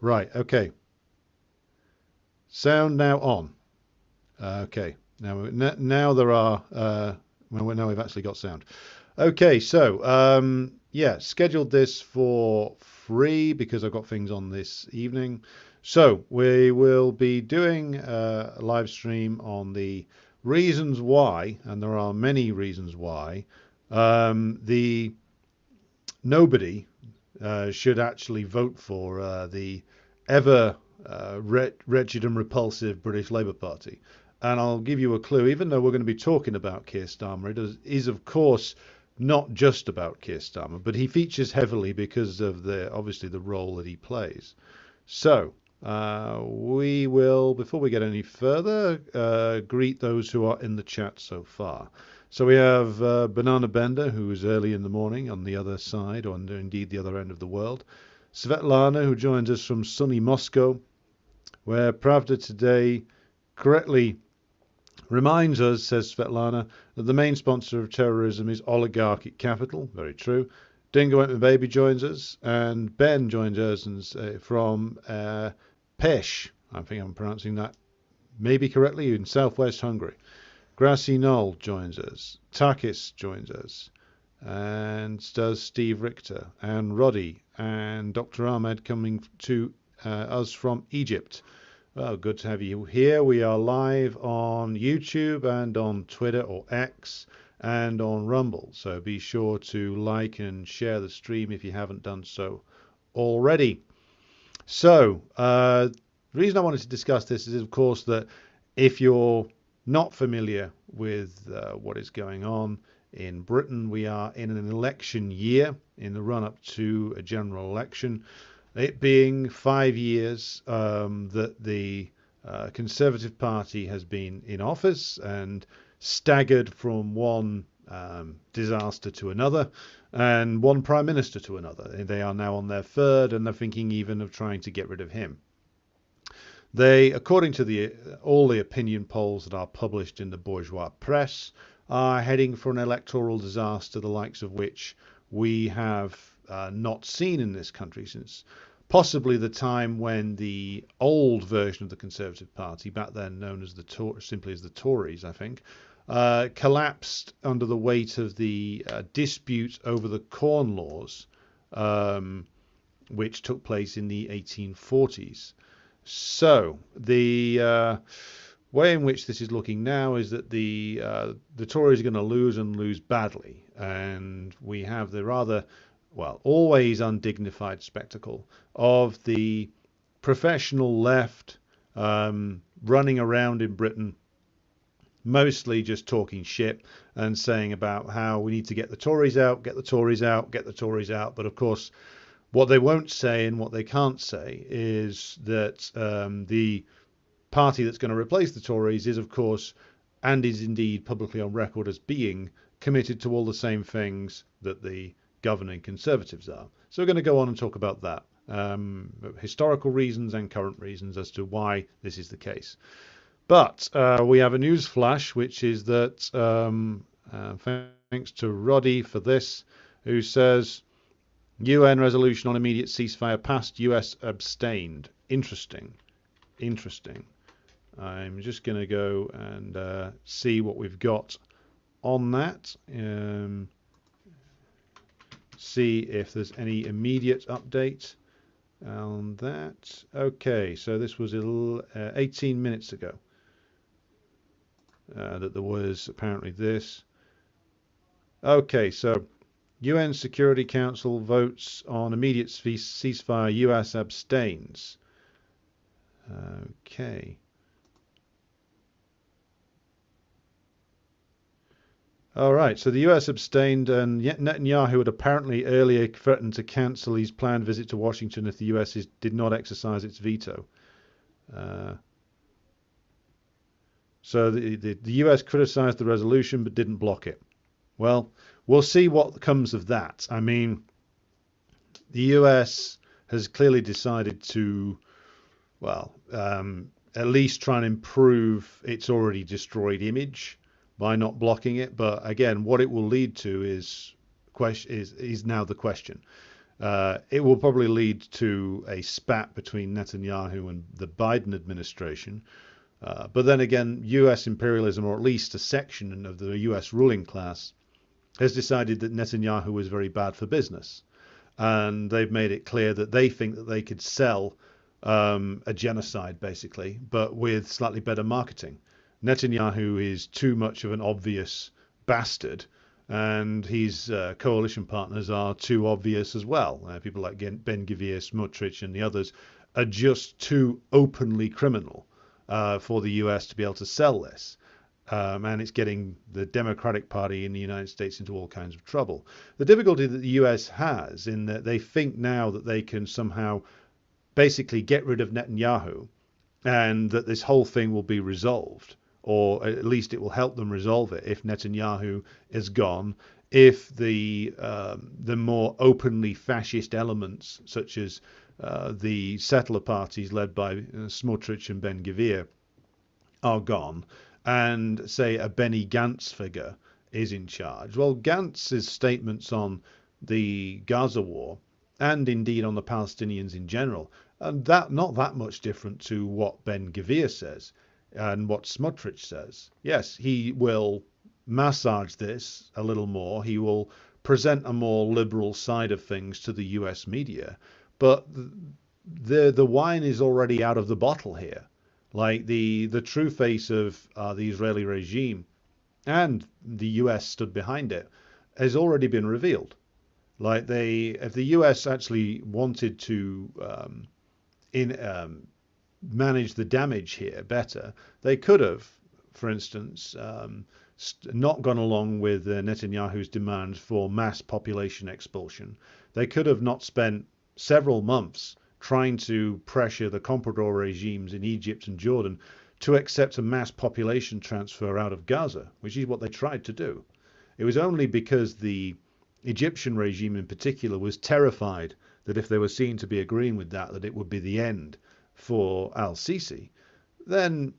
Right, okay. Sound now on. Okay. Now there are, well, now we've actually got sound. Okay, so, yeah, scheduled this for free because I've got things on this evening. So we will be doing a live stream on the reasons why, and there are many reasons why, the nobody should actually vote for the ever wretched and repulsive British Labour Party. And I'll give you a clue, even though we're going to be talking about Keir Starmer, is of course not just about Keir Starmer, but he features heavily because of obviously the role that he plays. So we will, before we get any further, greet those who are in the chat so far. So we have Banana Bender, who is early in the morning on the other side, or indeed the other end of the world. Svetlana, who joins us from sunny Moscow, where Pravda today correctly reminds us, says Svetlana, that the main sponsor of terrorism is oligarchic capital. Very true. Dingo Went My Baby joins us, and Ben joins us from Pesh. I think I'm pronouncing that maybe correctly, in southwest Hungary. Grassy Knoll joins us. Takis joins us. And does Steve Richter and Roddy and Dr. Ahmed coming to us from Egypt. Well, good to have you here. We are live on YouTube and on Twitter or X and on Rumble. So be sure to like and share the stream if you haven't done so already. So the reason I wanted to discuss this is, of course, that if you're not familiar with what is going on in Britain, we are in an election year in the run-up to a general election. It being 5 years that the Conservative Party has been in office and staggered from one disaster to another and one prime minister to another. They are now on their third, and they're thinking even of trying to get rid of him. They, according to all the opinion polls that are published in the bourgeois press, are heading for an electoral disaster, the likes of which we have not seen in this country since possibly the time when the old version of the Conservative Party, back then known as simply as the Tories, I think, collapsed under the weight of the dispute over the Corn Laws, which took place in the 1840s. So the way in which this is looking now is that the Tories are going to lose and lose badly, and we have the rather, well, always undignified spectacle of the professional left running around in Britain, mostly just talking shit and saying about how we need to get the Tories out, get the Tories out, get the Tories out. But of course, what they won't say and what they can't say is that the party that's going to replace the Tories is, of course, and is indeed publicly on record as being committed to all the same things that the governing Conservatives are. So we're going to go on and talk about that. Historical reasons and current reasons as to why this is the case. But we have a news flash, which is that thanks to Roddy for this, who says UN resolution on immediate ceasefire passed, US abstained. Interesting. I'm just going to go and see what we've got on that. See if there's any immediate update on that. Okay, so this was 18 minutes ago that there was apparently this. Okay, so UN Security Council votes on immediate ceasefire. US abstains. Okay. All right, so the US abstained, and yet Netanyahu had apparently earlier threatened to cancel his planned visit to Washington if the US did not exercise its veto. So the US criticized the resolution but didn't block it. Well, we'll see what comes of that. I mean, the US has clearly decided to, well, at least try and improve its already destroyed image by not blocking it. But again, what it will lead to is now the question. It will probably lead to a spat between Netanyahu and the Biden administration. But then again, US imperialism, or at least a section of the US ruling class, has decided that Netanyahu was very bad for business. And they've made it clear that they think that they could sell a genocide, basically, but with slightly better marketing. Netanyahu is too much of an obvious bastard, and his coalition partners are too obvious as well. People like Ben-Gvir, Smotrich, and the others are just too openly criminal for the US to be able to sell this. And it's getting the Democratic Party in the United States into all kinds of trouble. The difficulty that the US has in that they think now that they can somehow basically get rid of Netanyahu and that this whole thing will be resolved, or at least it will help them resolve it if Netanyahu is gone, if the more openly fascist elements, such as the settler parties led by Smotrich and Ben-Gvir, are gone, and say a Benny Gantz figure is in charge. Well, Gantz's statements on the Gaza war, and indeed on the Palestinians in general, and that not that much different to what Ben-Gvir says and what Smotrich says. Yes, he will massage this a little more. He will present a more liberal side of things to the US media, but the wine is already out of the bottle here. Like the true face of the Israeli regime, and the US stood behind it, has already been revealed. Like if the US actually wanted to manage the damage here better, they could have, for instance, not gone along with Netanyahu's demand for mass population expulsion. They could have not spent several months trying to pressure the comprador regimes in Egypt and Jordan to accept a mass population transfer out of Gaza, which is what they tried to do. It was only because the Egyptian regime in particular was terrified that if they were seen to be agreeing with that, that it would be the end for al-Sisi. Then,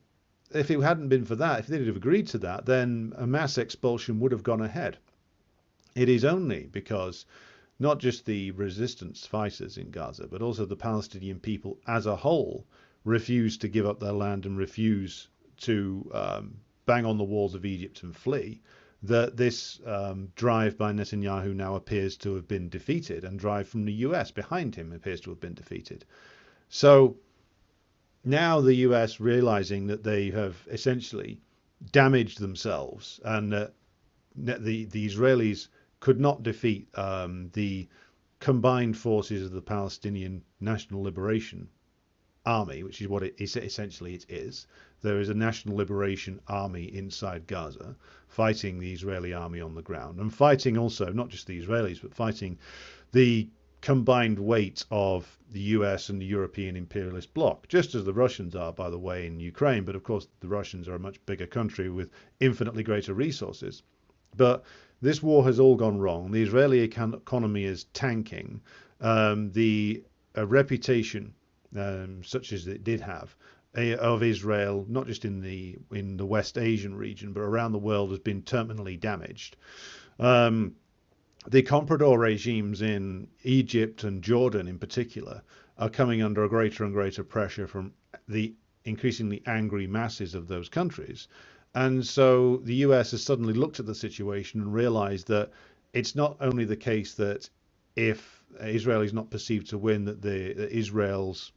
if it hadn't been for that, if they'd have agreed to that, then a mass expulsion would have gone ahead. It is only because not just the resistance fighters in Gaza, but also the Palestinian people as a whole refuse to give up their land and refuse to bang on the walls of Egypt and flee, that this drive by Netanyahu now appears to have been defeated, and drive from the US behind him appears to have been defeated. So now the US realizing that they have essentially damaged themselves, and that the Israelis could not defeat the combined forces of the Palestinian National Liberation Army, which is what it is essentially it is. There is a National Liberation Army inside Gaza fighting the Israeli army on the ground, and fighting also not just the Israelis, but fighting the combined weight of the US and the European imperialist bloc, just as the Russians are, by the way, in Ukraine. But of course, the Russians are a much bigger country with infinitely greater resources. But this war has all gone wrong. The Israeli economy is tanking. The reputation, such as it did have, of Israel, not just in the West Asian region, but around the world, has been terminally damaged. The comprador regimes in Egypt and Jordan in particular are coming under a greater and greater pressure from the increasingly angry masses of those countries. And so the US has suddenly looked at the situation and realized that it's not only the case that if Israel is not perceived to win, that Israel's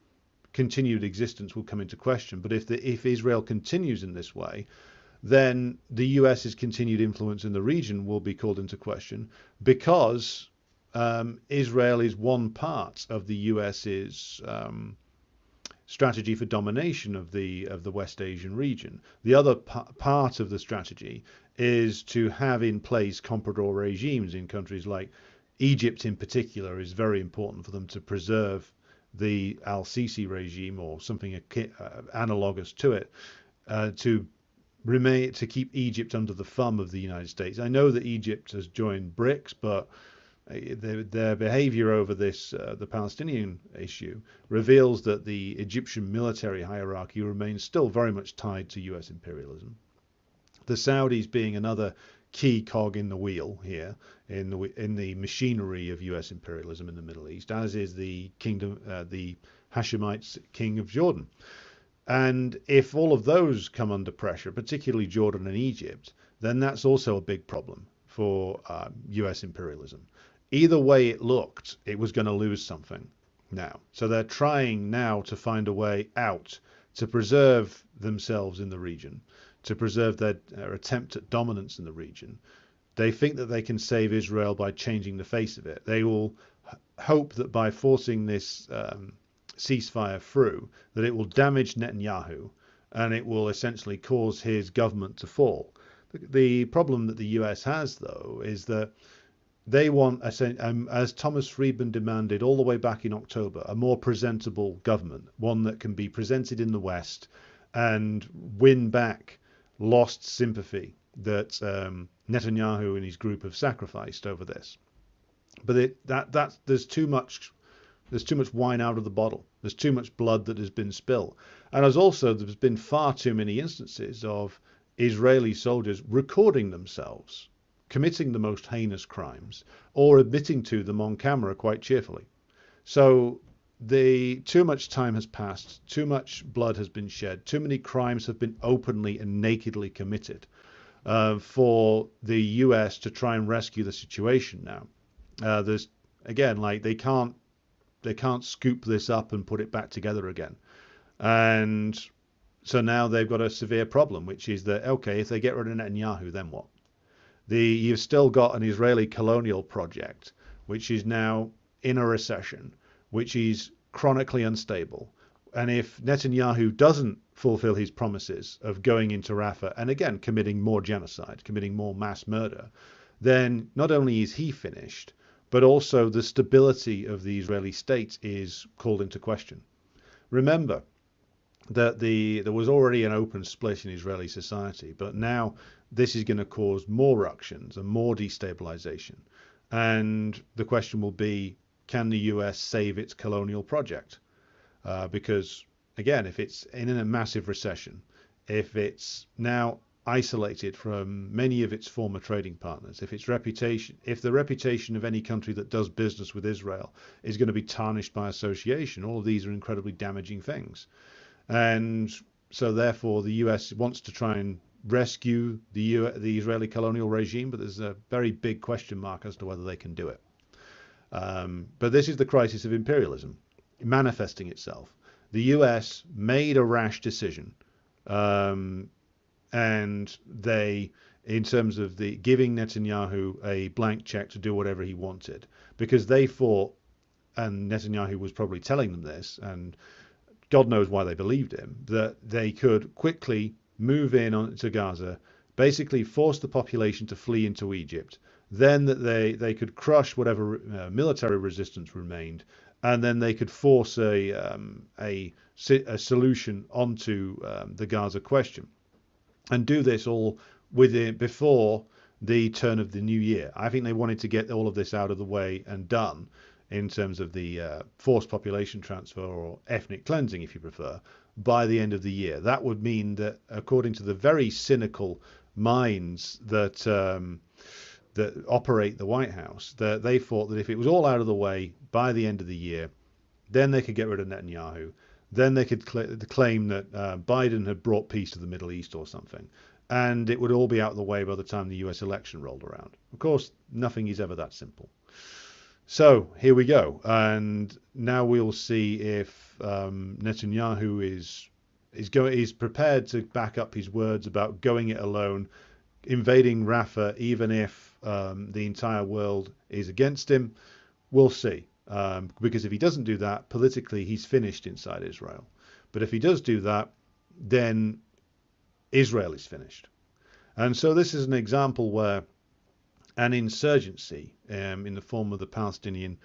continued existence will come into question, but if Israel continues in this way, then the US's continued influence in the region will be called into question, because Israel is one part of the US's strategy for domination of the West Asian region. The other part of the strategy is to have in place comprador regimes in countries like Egypt in particular. Is very important for them to preserve the al-Sisi regime, or something analogous to it, to keep Egypt under the thumb of the United States. I know that Egypt has joined BRICS, but their behavior over this, the Palestinian issue, reveals that the Egyptian military hierarchy remains still very much tied to US imperialism. The Saudis being another key cog in the wheel here, in the machinery of U.S. imperialism in the Middle East, as is the kingdom, the Hashemites king of Jordan. And if all of those come under pressure, particularly Jordan and Egypt, then that's also a big problem for U.S. imperialism. Either way it looked, it was going to lose something now. So they're trying now to find a way out to preserve themselves in the region, to preserve their attempt at dominance in the region. They think that they can save Israel by changing the face of it. They will hope that by forcing this ceasefire through, that it will damage Netanyahu and it will essentially cause his government to fall. The problem that the US has, though, is that they want, as Thomas Friedman demanded all the way back in October, a more presentable government, one that can be presented in the West and win back lost sympathy that Netanyahu and his group have sacrificed over this. But there's too much wine out of the bottle. There's too much blood that has been spilled. And there's been far too many instances of Israeli soldiers recording themselves committing the most heinous crimes or admitting to them on camera quite cheerfully. So too much time has passed, too much blood has been shed, too many crimes have been openly and nakedly committed for the US to try and rescue the situation now. There's again, like they can't scoop this up and put it back together again. And so now they've got a severe problem, which is that, okay, if they get rid of Netanyahu, then what? You've still got an Israeli colonial project, which is now in a recession, which is chronically unstable. And if Netanyahu doesn't fulfill his promises of going into Rafah and again committing more genocide, committing more mass murder, then not only is he finished, but also the stability of the Israeli state is called into question. Remember that there was already an open split in Israeli society, but now this is going to cause more ructions and more destabilization. And the question will be, can the US save its colonial project? Because, again, if it's in a massive recession, if it's now isolated from many of its former trading partners, if the reputation of any country that does business with Israel is going to be tarnished by association, all of these are incredibly damaging things. And so therefore the US wants to try and rescue the Israeli colonial regime, but there's a very big question mark as to whether they can do it. But this is the crisis of imperialism manifesting itself. The US made a rash decision, and they, in terms of the giving Netanyahu a blank check to do whatever he wanted, because they thought, and Netanyahu was probably telling them this, and God knows why they believed him, that they could quickly move in onto Gaza, basically force the population to flee into Egypt, then that they could crush whatever military resistance remained, and then they could force a solution onto the Gaza question, and do this all before the turn of the new year. I think they wanted to get all of this out of the way and done in terms of the forced population transfer, or ethnic cleansing, if you prefer, by the end of the year. That would mean that, according to the very cynical minds that that operate the White House, that they thought that if it was all out of the way by the end of the year, then they could get rid of Netanyahu. Then they could claim that Biden had brought peace to the Middle East or something, and it would all be out of the way by the time the US election rolled around. Of course, nothing is ever that simple. So here we go, and now we'll see if Netanyahu is prepared to back up his words about going it alone, invading Rafah, even if the entire world is against him. We'll see, because if he doesn't do that, politically he's finished inside Israel. But if he does do that, then Israel is finished. And so this is an example where an insurgency in the form of the Palestinian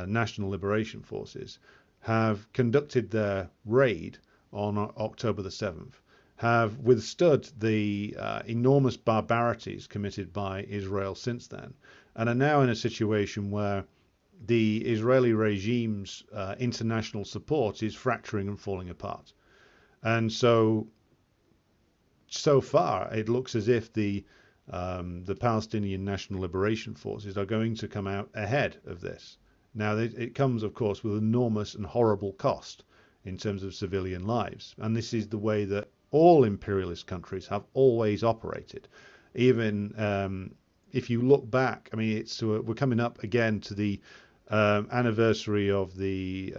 National Liberation Forces have conducted their raid on October the 7th, have withstood the enormous barbarities committed by Israel since then, and are now in a situation where the Israeli regime's international support is fracturing and falling apart. And so far, it looks as if the the Palestinian National Liberation Forces are going to come out ahead of this. Now, it comes, of course, with enormous and horrible cost in terms of civilian lives. And this is the way that all imperialist countries have always operated. Even if you look back, I mean, we're coming up again to the anniversary of the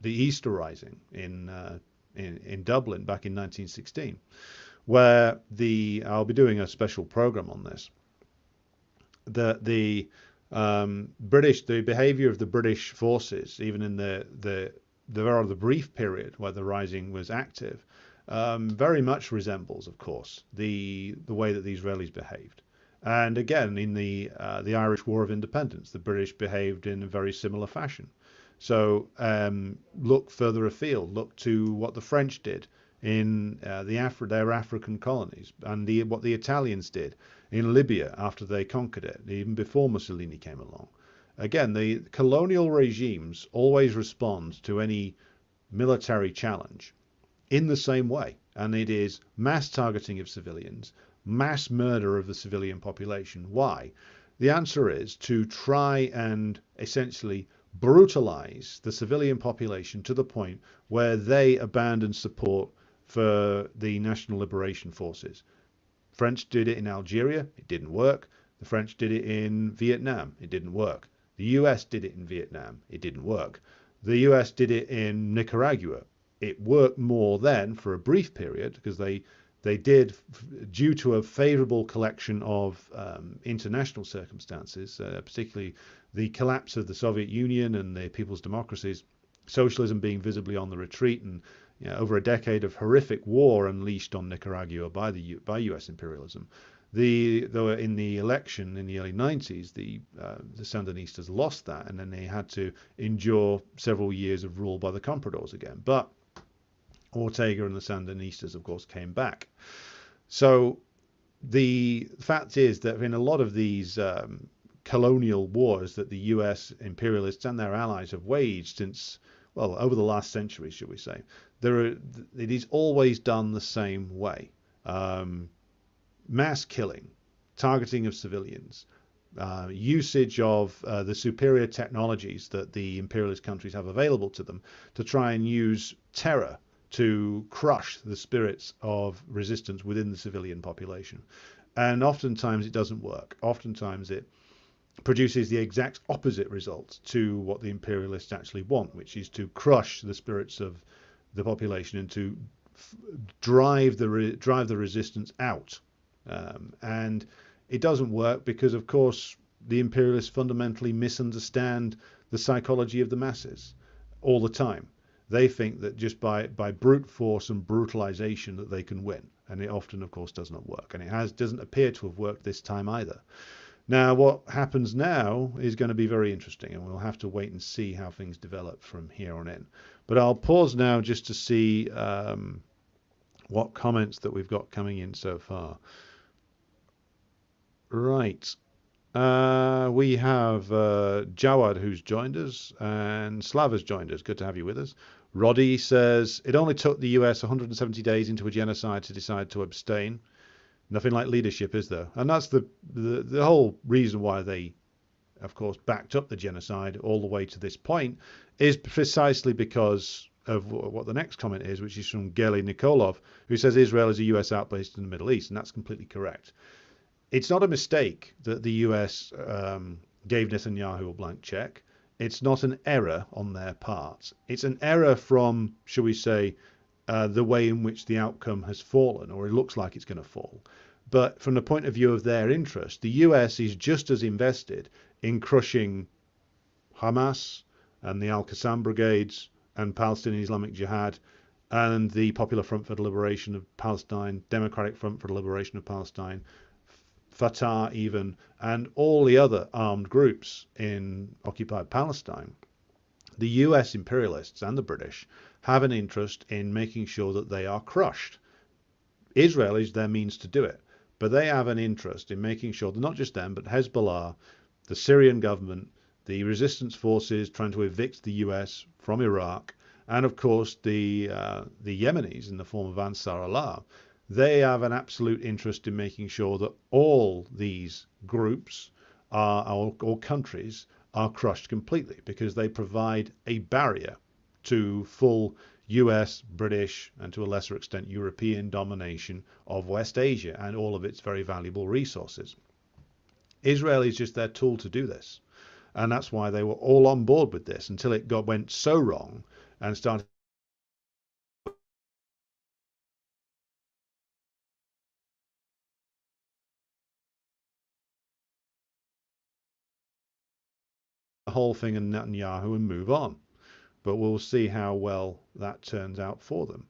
Easter Rising in Dublin back in 1916, where I'll be doing a special program on this. The behaviour of the British forces, even in the rather brief period where the Rising was active, very much resembles, of course, the way that the Israelis behaved. And again, in the Irish War of Independence, the British behaved in a very similar fashion. So look further afield. Look to what the French did in their African colonies, and what the Italians did in Libya after they conquered it, even before Mussolini came along. Again, the colonial regimes always respond to any military challenge in the same way, and it is mass targeting of civilians, mass murder of the civilian population. Why? The answer is to try and essentially brutalize the civilian population to the point where they abandon support for the National Liberation Forces. French did it in Algeria, it didn't work. The French did it in Vietnam, it didn't work. The US did it in Vietnam, it didn't work. The US did it in Nicaragua. It worked more then for a brief period because they did, due to a favorable collection of international circumstances, particularly the collapse of the Soviet Union and the people's democracies, socialism being visibly on the retreat, and over a decade of horrific war unleashed on Nicaragua by US imperialism. Though in the election in the early 90s, the Sandinistas lost that, and then they had to endure several years of rule by the Compradors again. But Ortega and the Sandinistas, of course, came back. So the fact is that in a lot of these colonial wars that the US imperialists and their allies have waged since, well, over the last century, should we say, it is always done the same way. Mass killing, targeting of civilians, usage of the superior technologies that the imperialist countries have available to them to try and use terror to crush the spirits of resistance within the civilian population. And oftentimes it doesn't work. Oftentimes it produces the exact opposite result to what the imperialists actually want, which is to crush the spirits of the population and to drive the resistance out. And it doesn't work because, of course, the imperialists fundamentally misunderstand the psychology of the masses all the time. They think that just by brute force and brutalization that they can win, and it often, of course, does not work, and it doesn't appear to have worked this time either. Now, what happens now is going to be very interesting, and we'll have to wait and see how things develop from here on in. But I'll pause now just to see what comments that we've got coming in so far. Right. We have Jawad who's joined us, and Slav has joined us. Good to have you with us. Roddy says, it only took the US 170 days into a genocide to decide to abstain. Nothing like leadership, is there? And that's the whole reason why they, of course, backed up the genocide all the way to this point, is precisely because of what the next comment is, which is from Geli Nikolov, who says Israel is a US outpost in the Middle East, and that's completely correct. It's not a mistake that the US gave Netanyahu a blank check. It's not an error on their part. It's an error from, shall we say, the way in which the outcome has fallen, or it looks like it's going to fall. But from the point of view of their interest, the US is just as invested in crushing Hamas and the Al-Qassam brigades and Palestinian Islamic Jihad and the Popular Front for the Liberation of Palestine, Democratic Front for the Liberation of Palestine, Fatah even, and all the other armed groups in occupied Palestine. The US imperialists and the British have an interest in making sure that they are crushed. Israel is their means to do it, but they have an interest in making sure that not just them, but Hezbollah, the Syrian government, the resistance forces trying to evict the US from Iraq, and of course the Yemenis in the form of Ansar Allah, they have an absolute interest in making sure that all these groups or countries are crushed completely, because they provide a barrier to full US, British, and to a lesser extent European domination of West Asia and all of its very valuable resources. Israel is just their tool to do this. And that's why they were all on board with this until it went so wrong and started the whole thing in Netanyahu and move on. But we'll see how well that turns out for them.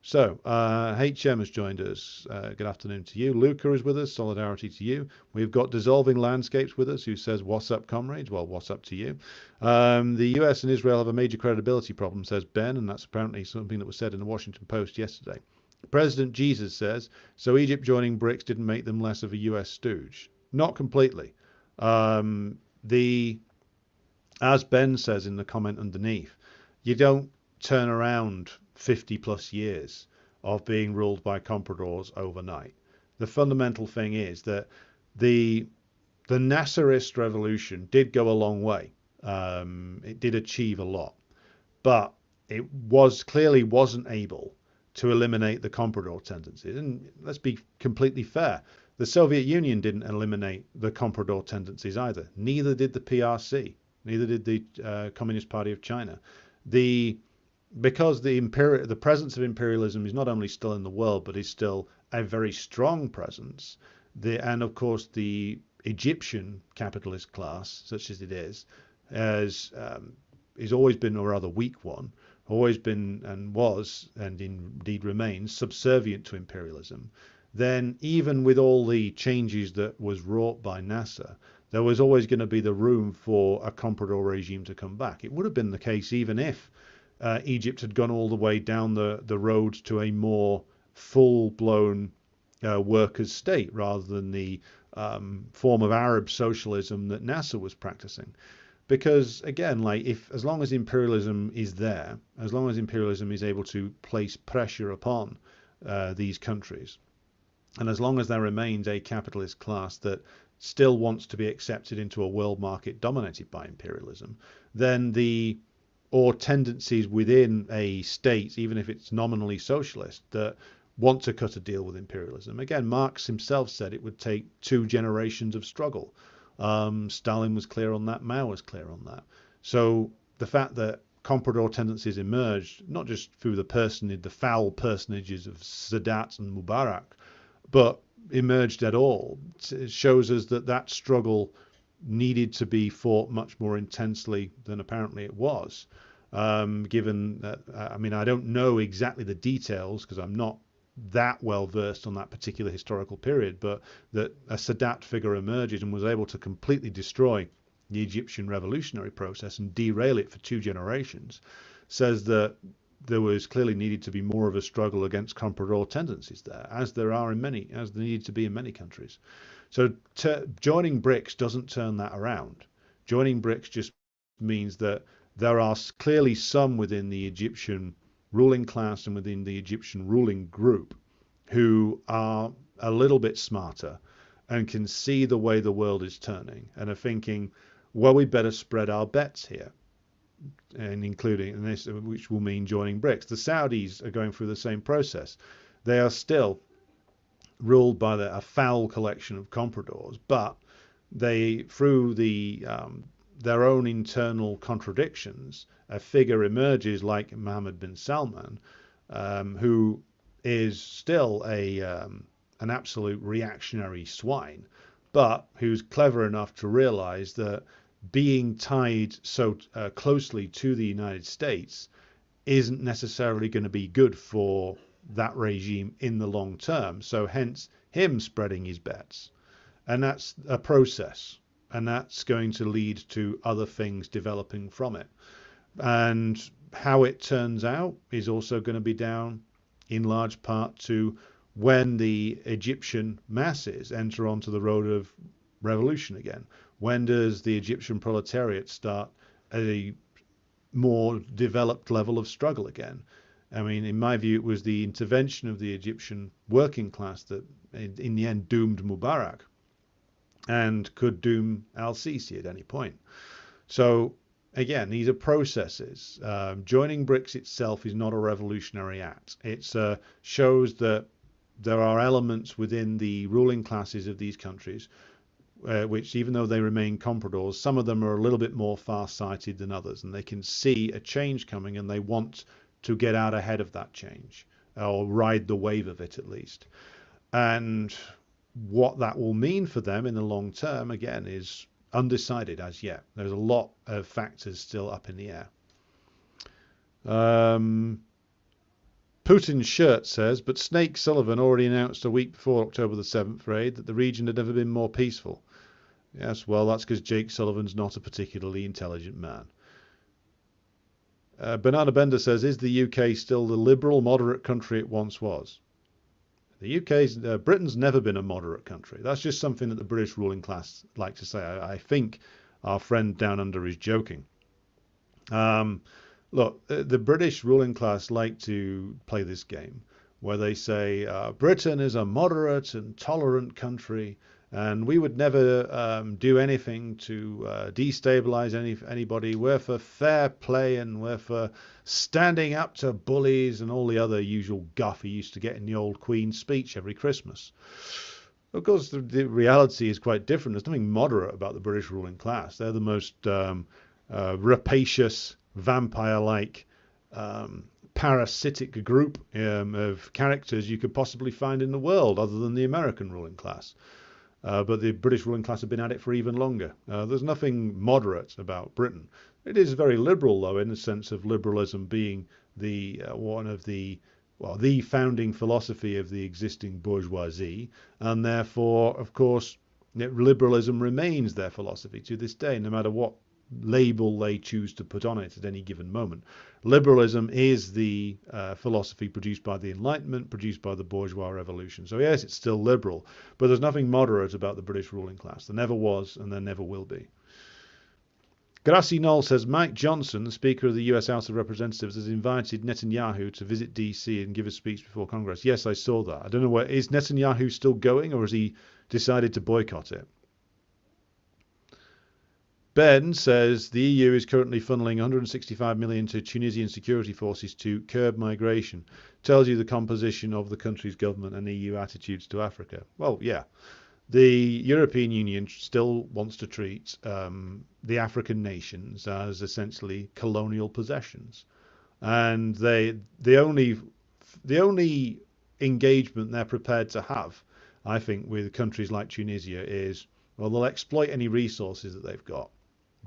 So, HM has joined us. Good afternoon to you. Luca is with us. Solidarity to you. We've got Dissolving Landscapes with us, who says, "What's up, comrades?" Well, what's up to you? The US and Israel have a major credibility problem, says Ben, and that's apparently something that was said in the Washington Post yesterday. President Jesus says, so Egypt joining BRICS didn't make them less of a US stooge. Not completely. As Ben says in the comment underneath, you don't turn around 50 plus years of being ruled by compradors overnight. The fundamental thing is that the Nasserist revolution did go a long way. It did achieve a lot, but it clearly wasn't able to eliminate the comprador tendencies. And let's be completely fair, the Soviet Union didn't eliminate the comprador tendencies either. Neither did the PRC. Neither did the Communist Party of China. Because the presence of imperialism is not only still in the world, but is still a very strong presence. And of course, the Egyptian capitalist class, such as it is, has always been a rather weak one, always been and was, and indeed remains, subservient to imperialism. Then, even with all the changes that was wrought by Nasser, there was always going to be the room for a comprador regime to come back. It would have been the case even if Egypt had gone all the way down the road to a more full-blown workers' state rather than the form of Arab socialism that Nasser was practicing. Because again, like as long as imperialism is there, as long as imperialism is able to place pressure upon these countries, and as long as there remains a capitalist class that still wants to be accepted into a world market dominated by imperialism, then or tendencies within a state, even if it's nominally socialist, that want to cut a deal with imperialism. Again, Marx himself said it would take 2 generations of struggle. Stalin was clear on that. Mao was clear on that. So the fact that comprador tendencies emerged, not just through the foul personages of Sadat and Mubarak, but emerged at all, shows us that struggle needed to be fought much more intensely than apparently it was. Given that, I don't know exactly the details because I'm not that well versed on that particular historical period, but that a Sadat figure emerges and was able to completely destroy the Egyptian revolutionary process and derail it for 2 generations, says that there was clearly needed to be more of a struggle against comprador tendencies there, as there needed to be in many countries. So joining BRICS doesn't turn that around. Joining BRICS just means that there are clearly some within the Egyptian ruling class and within the Egyptian ruling group who are a little bit smarter and can see the way the world is turning and are thinking, well, we better spread our bets here. And including this, which will mean joining BRICS. The Saudis are going through the same process. They are still ruled by a foul collection of compradors, but they, through their own internal contradictions, a figure emerges like Mohammed bin Salman, who is still an absolute reactionary swine, but who's clever enough to realize that being tied so closely to the United States isn't necessarily going to be good for that regime in the long term. So hence him spreading his bets. And that's a process. And that's going to lead to other things developing from it. And how it turns out is also going to be down in large part to when the Egyptian masses enter onto the road of revolution again. When does the Egyptian proletariat start at a more developed level of struggle again? I mean, in my view, it was the intervention of the Egyptian working class that, in the end, doomed Mubarak and could doom al-Sisi at any point. So, again, these are processes. Joining BRICS itself is not a revolutionary act. It shows that there are elements within the ruling classes of these countries which, even though they remain compradors, some of them are a little bit more far-sighted than others, and they can see a change coming and they want to get out ahead of that change, or ride the wave of it at least. And what that will mean for them in the long term, again, is undecided as yet. There's a lot of factors still up in the air. Putin's shirt says, but Snake Sullivan already announced a week before October the 7th raid that the region had never been more peaceful. Yes, well, that's because Jake Sullivan's not a particularly intelligent man. Banana Bender says, is the UK still the liberal, moderate country it once was? The UK's, Britain's never been a moderate country. That's just something that the British ruling class like to say. I think our friend down under is joking. Look, the British ruling class like to play this game where they say Britain is a moderate and tolerant country, and we would never do anything to destabilize anybody. We're for fair play, and we're for standing up to bullies and all the other usual guff he used to get in the old Queen's speech every Christmas. Of course, the reality is quite different. There's nothing moderate about the British ruling class. They're the most rapacious, vampire-like, parasitic group of characters you could possibly find in the world, other than the American ruling class. But the British ruling class have been at it for even longer. There's nothing moderate about Britain. It is very liberal, though, in the sense of liberalism being the the founding philosophy of the existing bourgeoisie, and therefore, of course, liberalism remains their philosophy to this day, no matter what label they choose to put on it at any given moment. Liberalism is the philosophy produced by the Enlightenment, produced by the bourgeois revolution. So yes, it's still liberal, but there's nothing moderate about the British ruling class. There never was, and there never will be. Grassy Knoll says, Mike Johnson, the Speaker of the US House of Representatives, has invited Netanyahu to visit DC and give a speech before Congress. Yes, I saw that. I don't know, is Netanyahu still going, or has he decided to boycott it? Ben says the EU is currently funneling 165 million to Tunisian security forces to curb migration. Tells you the composition of the country's government and EU attitudes to Africa. Well, yeah. The European Union still wants to treat the African nations as essentially colonial possessions. And the only engagement they're prepared to have, I think, with countries like Tunisia is, well, they'll exploit any resources that they've got.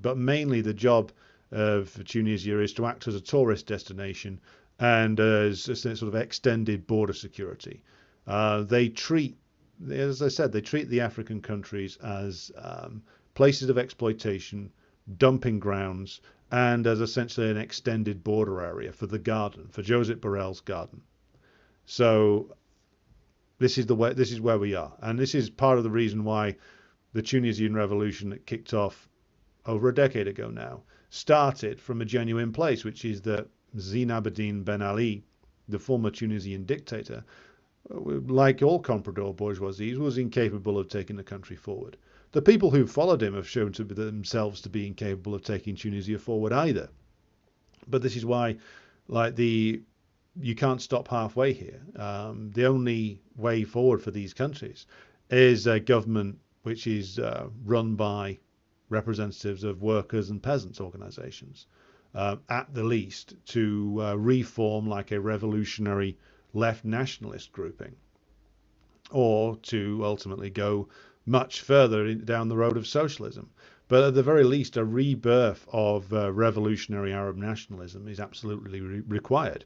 But mainly the job of Tunisia is to act as a tourist destination and as a sort of extended border security. They treat, as I said, they treat the African countries as places of exploitation, dumping grounds, and as essentially an extended border area for the garden, for Joseph Borrell's garden. So this is where we are, and this is part of the reason why the Tunisian revolution that kicked off over a decade ago now started from a genuine place, which is that Zine Abidine Ben Ali, the former Tunisian dictator, like all comprador bourgeoisies, was incapable of taking the country forward. The people who followed him have shown to themselves to be incapable of taking Tunisia forward either. But this is why, you can't stop halfway here. The only way forward for these countries is a government which is run by representatives of workers and peasants organizations, at the least, to reform like a revolutionary left nationalist grouping, or to ultimately go much further down the road of socialism. But at the very least, a rebirth of revolutionary Arab nationalism is absolutely required.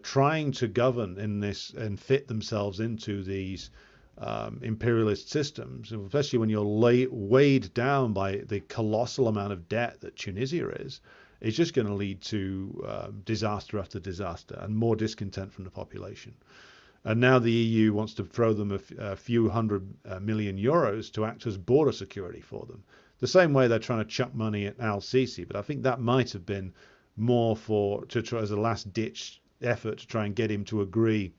Trying to govern in this and fit themselves into these imperialist systems, especially when you're weighed down by the colossal amount of debt that Tunisia is just going to lead to disaster after disaster and more discontent from the population. And now the EU wants to throw them a few hundred million euros to act as border security for them. The same way they're trying to chuck money at al-Sisi, but I think that might have been more as a last-ditch effort to try and get him to agree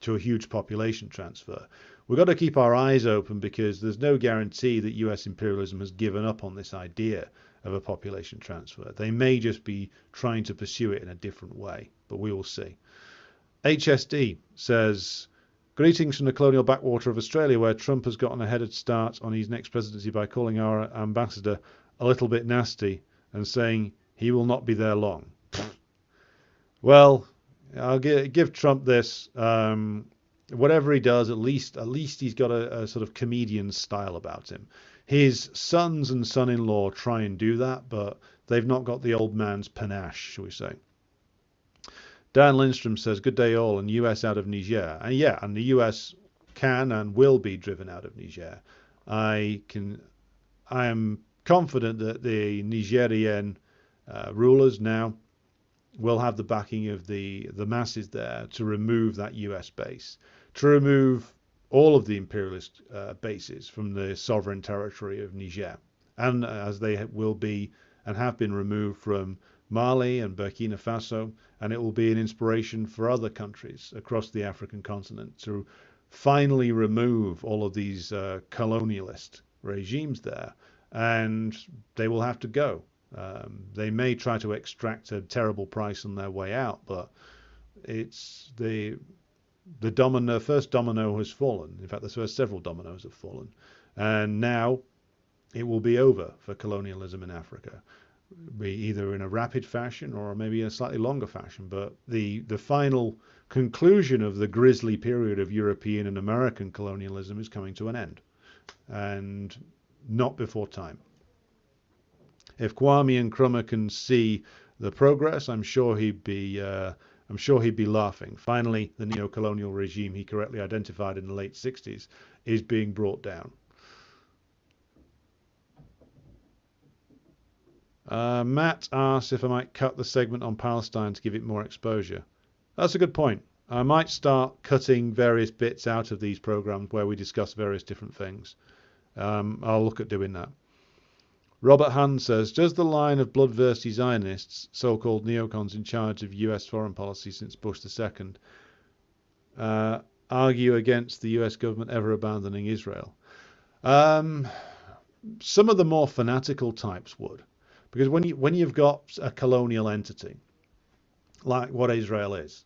to a huge population transfer. We've got to keep our eyes open because there's no guarantee that US imperialism has given up on this idea of a population transfer. They may just be trying to pursue it in a different way, but we will see. HSD says, greetings from the colonial backwater of Australia, where Trump has gotten a head start on his next presidency by calling our ambassador a little bit nasty and saying he will not be there long. Well, I'll give Trump this. Whatever he does, at least he's got a sort of comedian style about him. His sons and son-in-law try and do that, but they've not got the old man's panache, shall we say. Dan Lindstrom says, good day all, and US out of Niger. And yeah, and the US can and will be driven out of Niger. I am confident that the Nigerian rulers now will have the backing of the masses there to remove that US base, to remove all of the imperialist bases from the sovereign territory of Niger, and as they will be and have been removed from Mali and Burkina Faso, and it will be an inspiration for other countries across the African continent to finally remove all of these colonialist regimes there, and they will have to go. They may try to extract a terrible price on their way out, but it's the first domino has fallen. In fact, the first several dominoes have fallen, and now it will be over for colonialism in Africa, be either in a rapid fashion or maybe in a slightly longer fashion. But the final conclusion of the grisly period of European and American colonialism is coming to an end, and not before time. If Kwame Nkrumah can see the progress, I'm sure he'd be laughing. Finally, the neo-colonial regime he correctly identified in the late 60s is being brought down. Matt asks if I might cut the segment on Palestine to give it more exposure. That's a good point. I might start cutting various bits out of these programs where we discuss various different things. I'll look at doing that. Robert Hand says, does the line of bloodthirsty Zionists, so-called neocons in charge of US foreign policy since Bush II, argue against the US government ever abandoning Israel? Some of the more fanatical types would. Because when you've got a colonial entity, like what Israel is,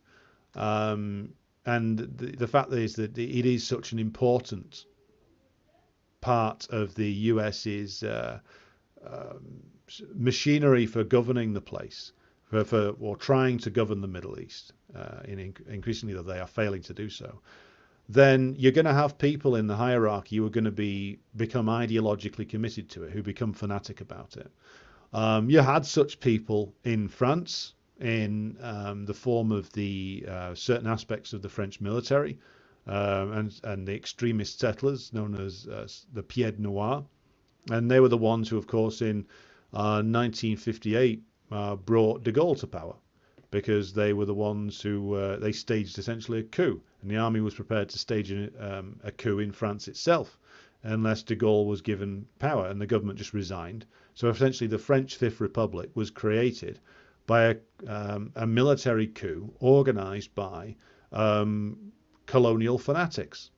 and the fact is that it is such an important part of the US's machinery for governing the place, or trying to govern the Middle East, increasingly that they are failing to do so, then you're going to have people in the hierarchy who are going to become ideologically committed to it, who become fanatic about it. You had such people in France in the form of the certain aspects of the French military and the extremist settlers known as the Pieds Noirs. And they were the ones who, of course, in 1958 brought de Gaulle to power, because they were the ones who they staged essentially a coup, and the army was prepared to stage a coup in France itself unless de Gaulle was given power, and the government just resigned. So essentially the French Fifth Republic was created by a military coup organized by colonial fanatics.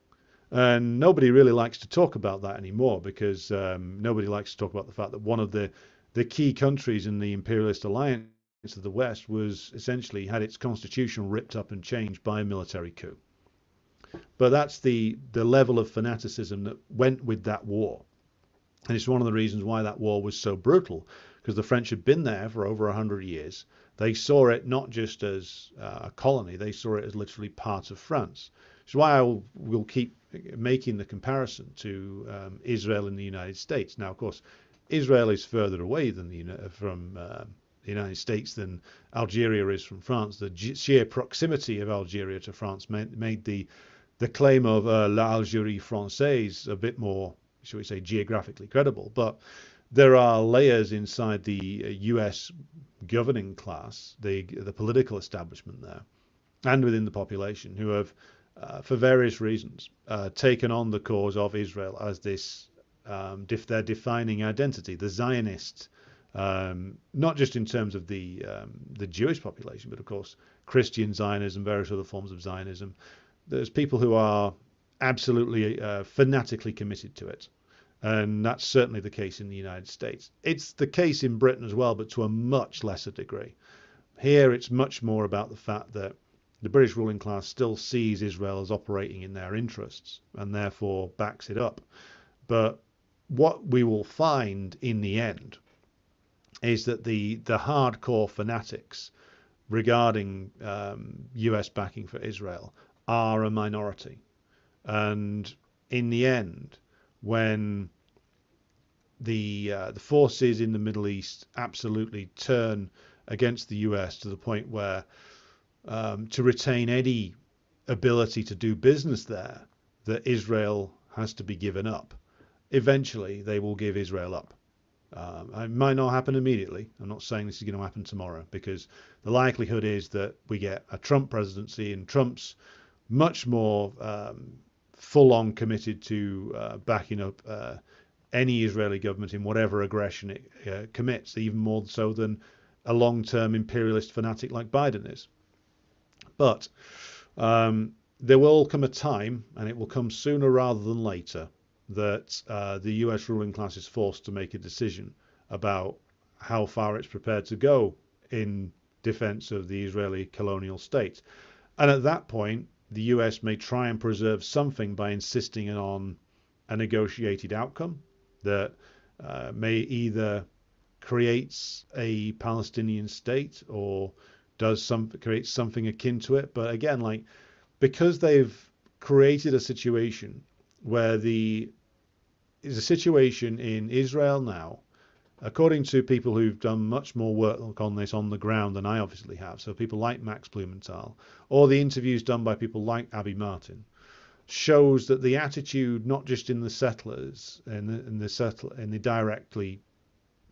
And nobody really likes to talk about that anymore, because nobody likes to talk about the fact that one of the key countries in the imperialist alliance of the West was essentially had its constitution ripped up and changed by a military coup. But that's the level of fanaticism that went with that war. And it's one of the reasons why that war was so brutal, because the French had been there for over 100 years. They saw it not just as a colony, they saw it as literally part of France. Which is why I will keep making the comparison to Israel and the United States. Now, of course, Israel is further away from the United States than Algeria is from France. The sheer proximity of Algeria to France made the claim of l'Algérie française a bit more, shall we say, geographically credible. But there are layers inside the US governing class, the political establishment there, and within the population, who have, for various reasons, taken on the cause of Israel as this their defining identity, the Zionists, not just in terms of the Jewish population, but of course Christian Zionism, various other forms of Zionism. There's people who are absolutely fanatically committed to it. And that's certainly the case in the United States. It's the case in Britain as well, but to a much lesser degree. Here, it's much more about the fact that the British ruling class still sees Israel as operating in their interests and therefore backs it up. But what we will find in the end is that the hardcore fanatics regarding US backing for Israel are a minority. And in the end, when the forces in the Middle East absolutely turn against the US to the point where to retain any ability to do business there, that Israel has to be given up. Eventually, they will give Israel up. It might not happen immediately. I'm not saying this is going to happen tomorrow, because the likelihood is that we get a Trump presidency, and Trump's much more full-on committed to backing up any Israeli government in whatever aggression it commits, even more so than a long-term imperialist fanatic like Biden is. But there will come a time, and it will come sooner rather than later, that the US ruling class is forced to make a decision about how far it's prepared to go in defense of the Israeli colonial state. And at that point, the US may try and preserve something by insisting on a negotiated outcome that may either creates a Palestinian state or creates something akin to it. But again, like, because they've created a situation where is a situation in Israel now, according to people who've done much more work on this on the ground than I obviously have, so people like Max Blumenthal, or the interviews done by people like Abby Martin, shows that the attitude, not just in the settlers and the directly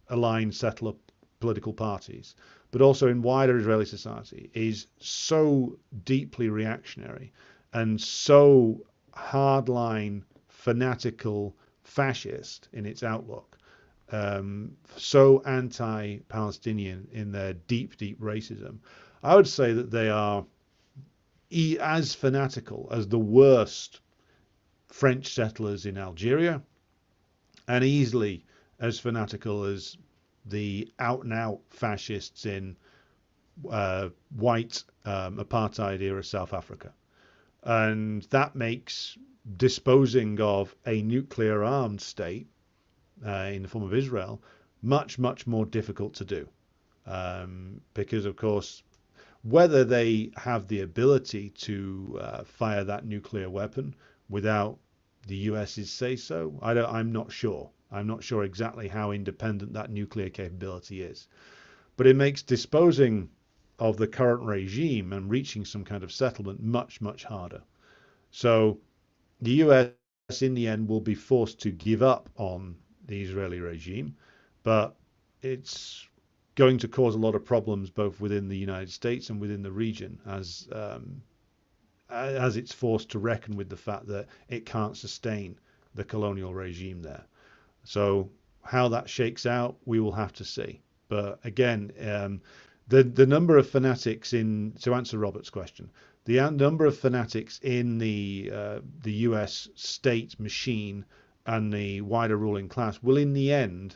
aligned settler political parties, but also in wider Israeli society, is so deeply reactionary and so hardline, fanatical, fascist in its outlook, so anti-Palestinian in their deep, deep racism. I would say that they are as fanatical as the worst French settlers in Algeria, and easily as fanatical as the out-and-out fascists in white apartheid era South Africa. And that makes disposing of a nuclear armed state in the form of Israel much, much more difficult to do. Because, of course, whether they have the ability to fire that nuclear weapon without the US's say-so, I'm not sure. I'm not sure exactly how independent that nuclear capability is. But it makes disposing of the current regime and reaching some kind of settlement much, much harder. So the US in the end will be forced to give up on the Israeli regime, but it's going to cause a lot of problems both within the United States and within the region as it's forced to reckon with the fact that it can't sustain the colonial regime there. So how that shakes out, we will have to see. But again, the number of fanatics to answer Robert's question, the number of fanatics in the US state machine and the wider ruling class will in the end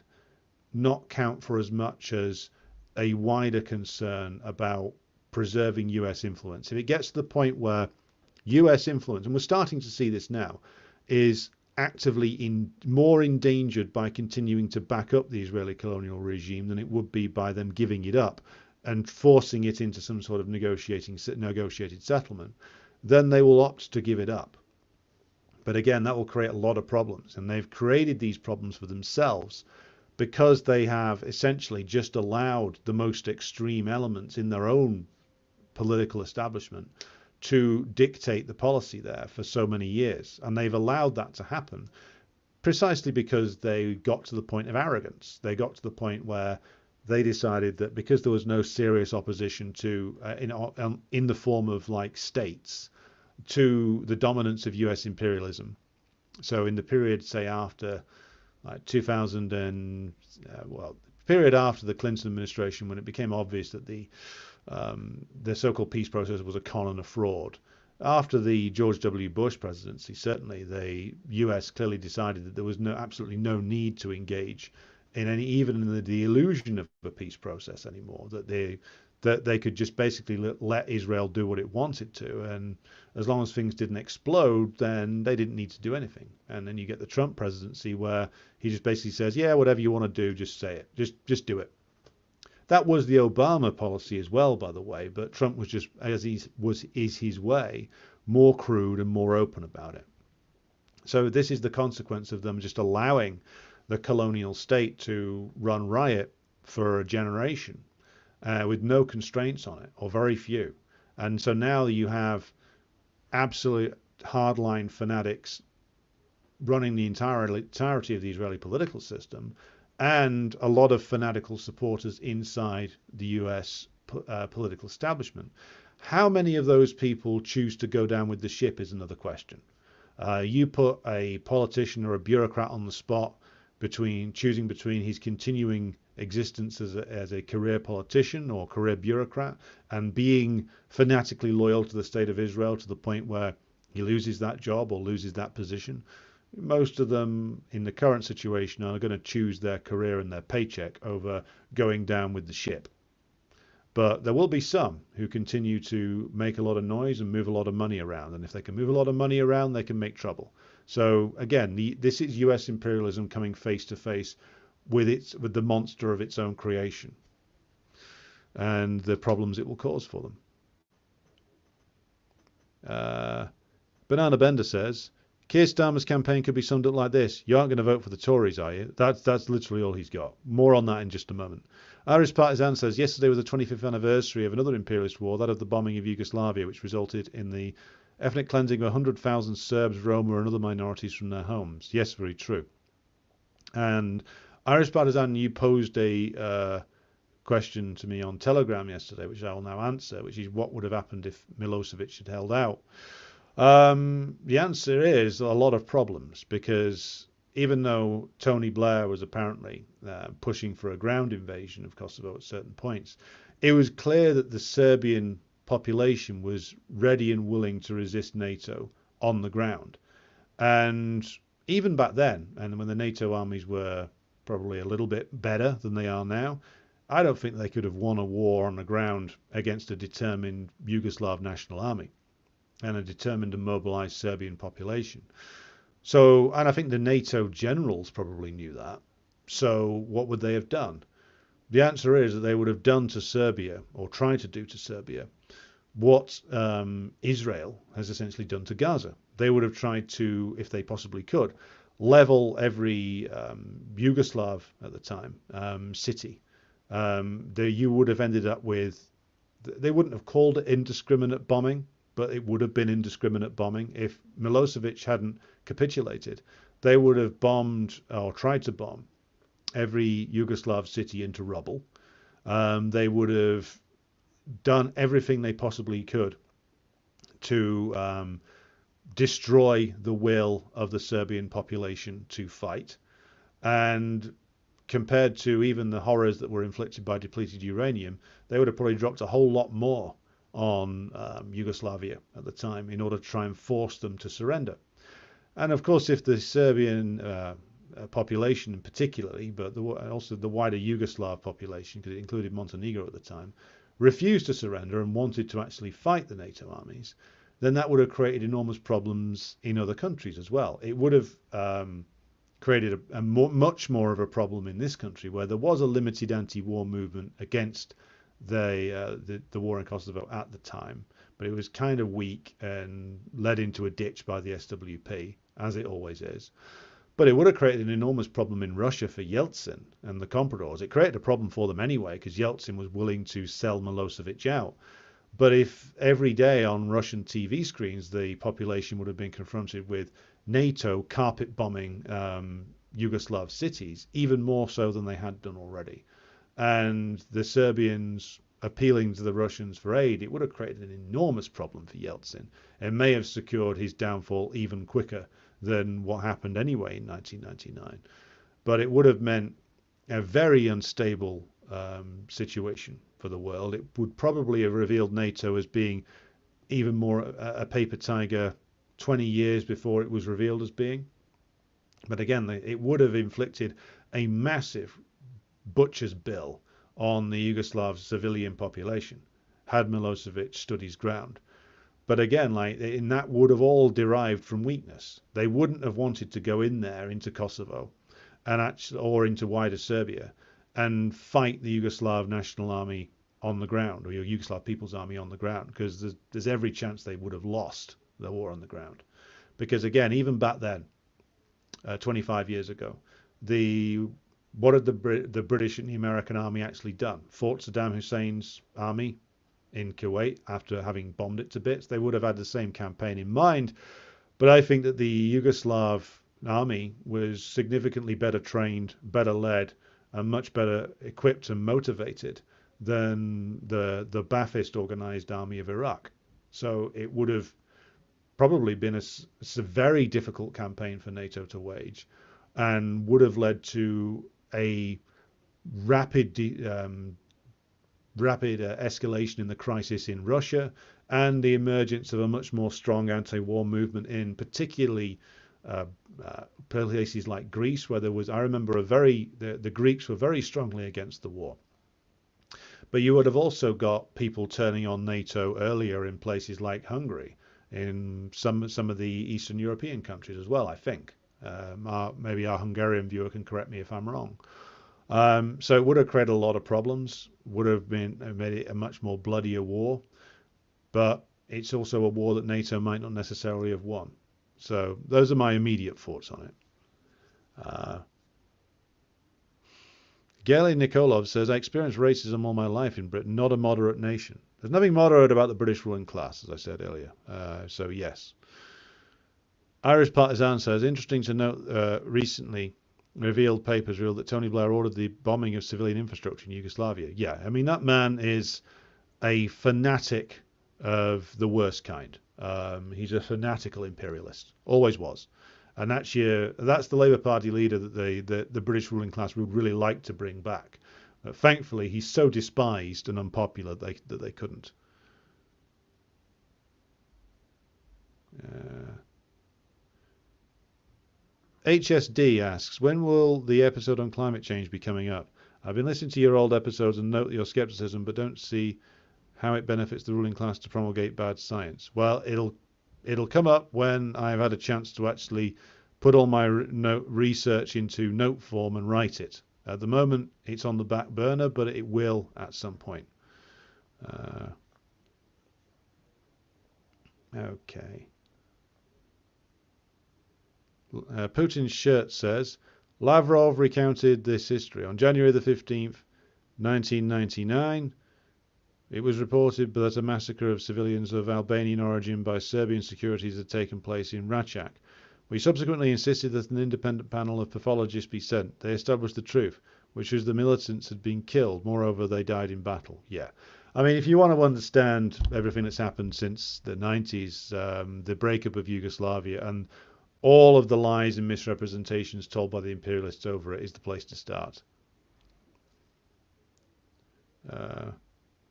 not count for as much as a wider concern about preserving US influence. If it gets to the point where US influence, and we're starting to see this now, is actively more endangered by continuing to back up the Israeli colonial regime than it would be by them giving it up and forcing it into some sort of negotiated settlement, then they will opt to give it up. But again, that will create a lot of problems, and they've created these problems for themselves because they have essentially just allowed the most extreme elements in their own political establishment to dictate the policy there for so many years. And they've allowed that to happen precisely because they got to the point of arrogance. They got to the point where they decided that because there was no serious opposition to in the form of like states to the dominance of US imperialism. So in the period, say, after like 2000 and period after the Clinton administration, when it became obvious that the the so-called peace process was a con and a fraud. After the George W. Bush presidency, certainly the US clearly decided that there was absolutely no need to engage in even in the illusion of a peace process anymore, that they could just basically let Israel do what it wanted to, and as long as things didn't explode, then they didn't need to do anything. And then you get the Trump presidency where he just basically says, yeah, whatever you want to do, just say it, just do it. That was the Obama policy as well, by the way, but Trump was just, as is his way, more crude and more open about it. So this is the consequence of them just allowing the colonial state to run riot for a generation with no constraints on it, or very few. And so now you have absolute hardline fanatics running the entirety of the Israeli political system, and a lot of fanatical supporters inside the US political establishment. How many of those people choose to go down with the ship is another question. You put a politician or a bureaucrat on the spot choosing between his continuing existence as a career politician or career bureaucrat and being fanatically loyal to the state of Israel to the point where he loses that job or loses that position. Most of them in the current situation are going to choose their career and their paycheck over going down with the ship. But there will be some who continue to make a lot of noise and move a lot of money around. And if they can move a lot of money around, they can make trouble. So again, this is US imperialism coming face to face with the monster of its own creation and the problems it will cause for them. Banana Bender says, Keir Starmer's campaign could be summed up like this. You aren't going to vote for the Tories, are you? That's literally all he's got. More on that in just a moment. Irish Partisan says, yesterday was the 25th anniversary of another imperialist war, that of the bombing of Yugoslavia, which resulted in the ethnic cleansing of 100,000 Serbs, Roma and other minorities from their homes. Yes, very true. And Irish Partisan, you posed a question to me on Telegram yesterday, which I will now answer, which is what would have happened if Milosevic had held out. The answer is a lot of problems, because even though Tony Blair was apparently pushing for a ground invasion of Kosovo at certain points, it was clear that the Serbian population was ready and willing to resist NATO on the ground. And even back then, and when the NATO armies were probably a little bit better than they are now, I don't think they could have won a war on the ground against a determined Yugoslav national army and a determined and mobilized Serbian population. So, and I think the NATO generals probably knew that. So what would they have done? The answer is that they would have done to Serbia, or tried to do to Serbia, what Israel has essentially done to Gaza. They would have tried to, if they possibly could, level every Yugoslav at the time city. You would have ended up with, they wouldn't have called it indiscriminate bombing, but it would have been indiscriminate bombing. If Milosevic hadn't capitulated, they would have bombed or tried to bomb every Yugoslav city into rubble. They would have done everything they possibly could to destroy the will of the Serbian population to fight. And compared to even the horrors that were inflicted by depleted uranium, they would have probably dropped a whole lot more on Yugoslavia at the time in order to try and force them to surrender. And of course, if the Serbian population particularly, but also the wider Yugoslav population, because it included Montenegro at the time, refused to surrender and wanted to actually fight the NATO armies, then that would have created enormous problems in other countries as well. It would have created much more of a problem in this country, where there was a limited anti-war movement against the war in Kosovo at the time, but it was kind of weak and led into a ditch by the SWP, as it always is. But it would have created an enormous problem in Russia for Yeltsin and the compradors. It created a problem for them anyway, because Yeltsin was willing to sell Milosevic out. But if every day on Russian TV screens the population would have been confronted with NATO carpet bombing Yugoslav cities, even more so than they had done already, and the Serbians appealing to the Russians for aid, it would have created an enormous problem for Yeltsin. It may have secured his downfall even quicker than what happened anyway in 1999. But it would have meant a very unstable situation for the world. It would probably have revealed NATO as being even more a paper tiger 20 years before it was revealed as being. But again, it would have inflicted a massive butcher's bill on the Yugoslav civilian population had Milosevic stood his ground. But again, and that would have all derived from weakness. They wouldn't have wanted to go in there into Kosovo or into wider Serbia and fight the Yugoslav National Army on the ground, or Yugoslav People's Army on the ground, because there's every chance they would have lost the war on the ground. Because again, even back then, 25 years ago, what had the British and the American army actually done? Fought Saddam Hussein's army in Kuwait after having bombed it to bits. They would have had the same campaign in mind, but I think that the Yugoslav army was significantly better trained, better led, and much better equipped and motivated than the Ba'athist organized army of Iraq. So it would have probably been a very difficult campaign for NATO to wage, and would have led to a rapid escalation in the crisis in Russia, and the emergence of a much more strong anti-war movement in particularly places like Greece, where there was, I remember, the Greeks were very strongly against the war. But you would have also got people turning on NATO earlier in places like Hungary, in some of the Eastern European countries as well, I think. Maybe our Hungarian viewer can correct me if I'm wrong. So it would have created a lot of problems, would have made it a much more bloodier war, but it's also a war that NATO might not necessarily have won. So those are my immediate thoughts on it. Gaily Nikolov says, I experienced racism all my life in Britain, not a moderate nation. There's nothing moderate about the British ruling class, as I said earlier. So yes. Irish Partisan says, interesting to note, recently revealed papers revealed that Tony Blair ordered the bombing of civilian infrastructure in Yugoslavia. Yeah, I mean, that man is a fanatic of the worst kind. He's a fanatical imperialist, always was. And that's the Labour Party leader that the British ruling class would really like to bring back. But thankfully, he's so despised and unpopular that they couldn't. HSD asks, when will the episode on climate change be coming up? I've been listening to your old episodes and note your skepticism, but don't see how it benefits the ruling class to promulgate bad science. Well, it'll come up when I've had a chance to actually put all my research into note form and write it. At the moment, it's on the back burner, but it will at some point. Okay. Putin's shirt says, Lavrov recounted this history. On January the 15th, 1999, it was reported that a massacre of civilians of Albanian origin by Serbian securities had taken place in Račak. We subsequently insisted that an independent panel of pathologists be sent. They established the truth, which was the militants had been killed. Moreover, they died in battle. Yeah. I mean, if you want to understand everything that's happened since the 90s, the breakup of Yugoslavia, and all of the lies and misrepresentations told by the imperialists over it, is the place to start.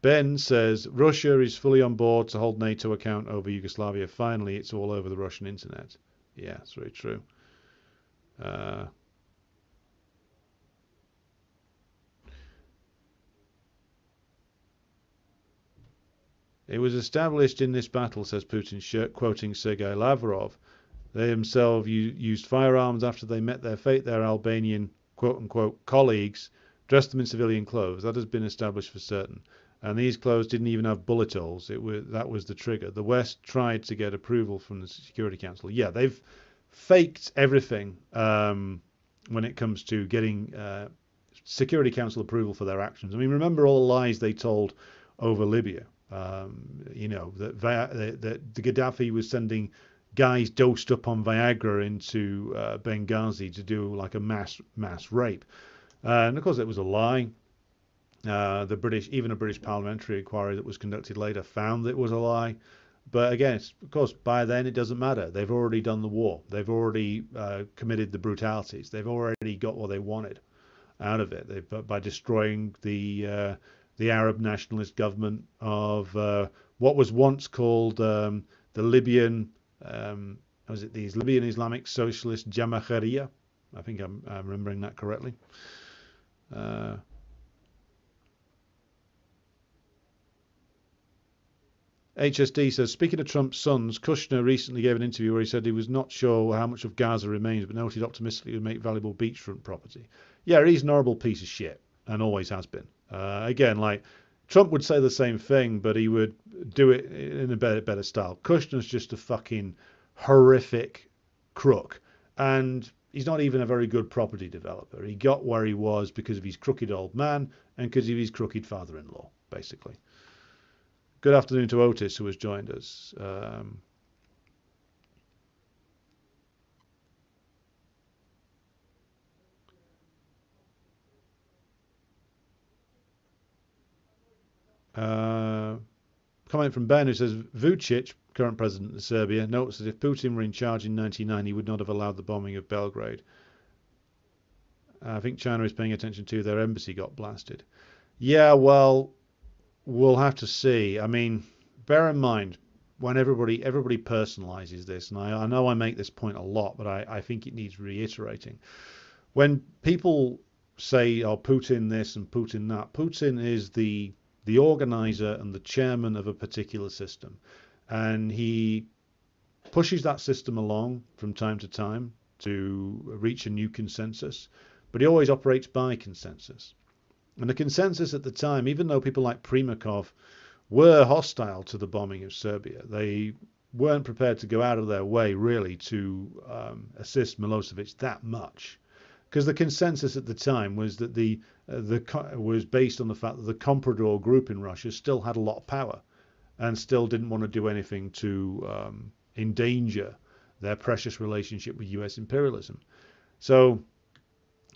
Ben says, Russia is fully on board to hold NATO account over Yugoslavia. Finally, it's all over the Russian internet. Yeah, that's very true. It was established in this battle, says Putin's shirt, quoting Sergei Lavrov. They themselves used firearms after they met their fate. Their Albanian, quote-unquote, colleagues dressed them in civilian clothes. That has been established for certain. And these clothes didn't even have bullet holes. That was the trigger. The West tried to get approval from the Security Council. Yeah, they've faked everything when it comes to getting Security Council approval for their actions. I mean, remember all the lies they told over Libya. You know, that the Gaddafi was sending guys dosed up on Viagra into Benghazi to do like a mass rape. And of course, it was a lie. Even a British parliamentary inquiry that was conducted later found that it was a lie. But again, of course, by then it doesn't matter. They've already done the war. They've already committed the brutalities. They've already got what they wanted out of it by destroying the the Arab nationalist government of what was once called the Libyan, was it these Libyan Islamic Socialist Jamahiriya? I think I'm remembering that correctly. Uh, HSD says, speaking of Trump's sons, Kushner recently gave an interview where he said he was not sure how much of Gaza remains, but noted optimistically would make valuable beachfront property. Yeah, he's an horrible piece of shit, and always has been. Again, like, Trump would say the same thing, but he would do it in a better style. Kushner's just a fucking horrific crook, and he's not even a very good property developer. He got where he was because of his crooked old man and because of his crooked father-in-law, basically. Good afternoon to Otis, who has joined us. Comment from Ben, who says, Vucic, current president of Serbia, notes that if Putin were in charge in 1999, he would not have allowed the bombing of Belgrade. I think China is paying attention to their embassy got blasted. Yeah, well, we'll have to see. I mean, bear in mind, when everybody personalizes this, and I know I make this point a lot, but I think it needs reiterating. When people say, oh, Putin this and Putin that, Putin is the organizer and the chairman of a particular system. And he pushes that system along from time to time to reach a new consensus, but he always operates by consensus. And the consensus at the time, even though people like Primakov were hostile to the bombing of Serbia, they weren't prepared to go out of their way really to assist Milosevic that much. Because the consensus at the time was that was based on the fact that the Comprador group in Russia still had a lot of power and still didn't want to do anything to endanger their precious relationship with US imperialism. So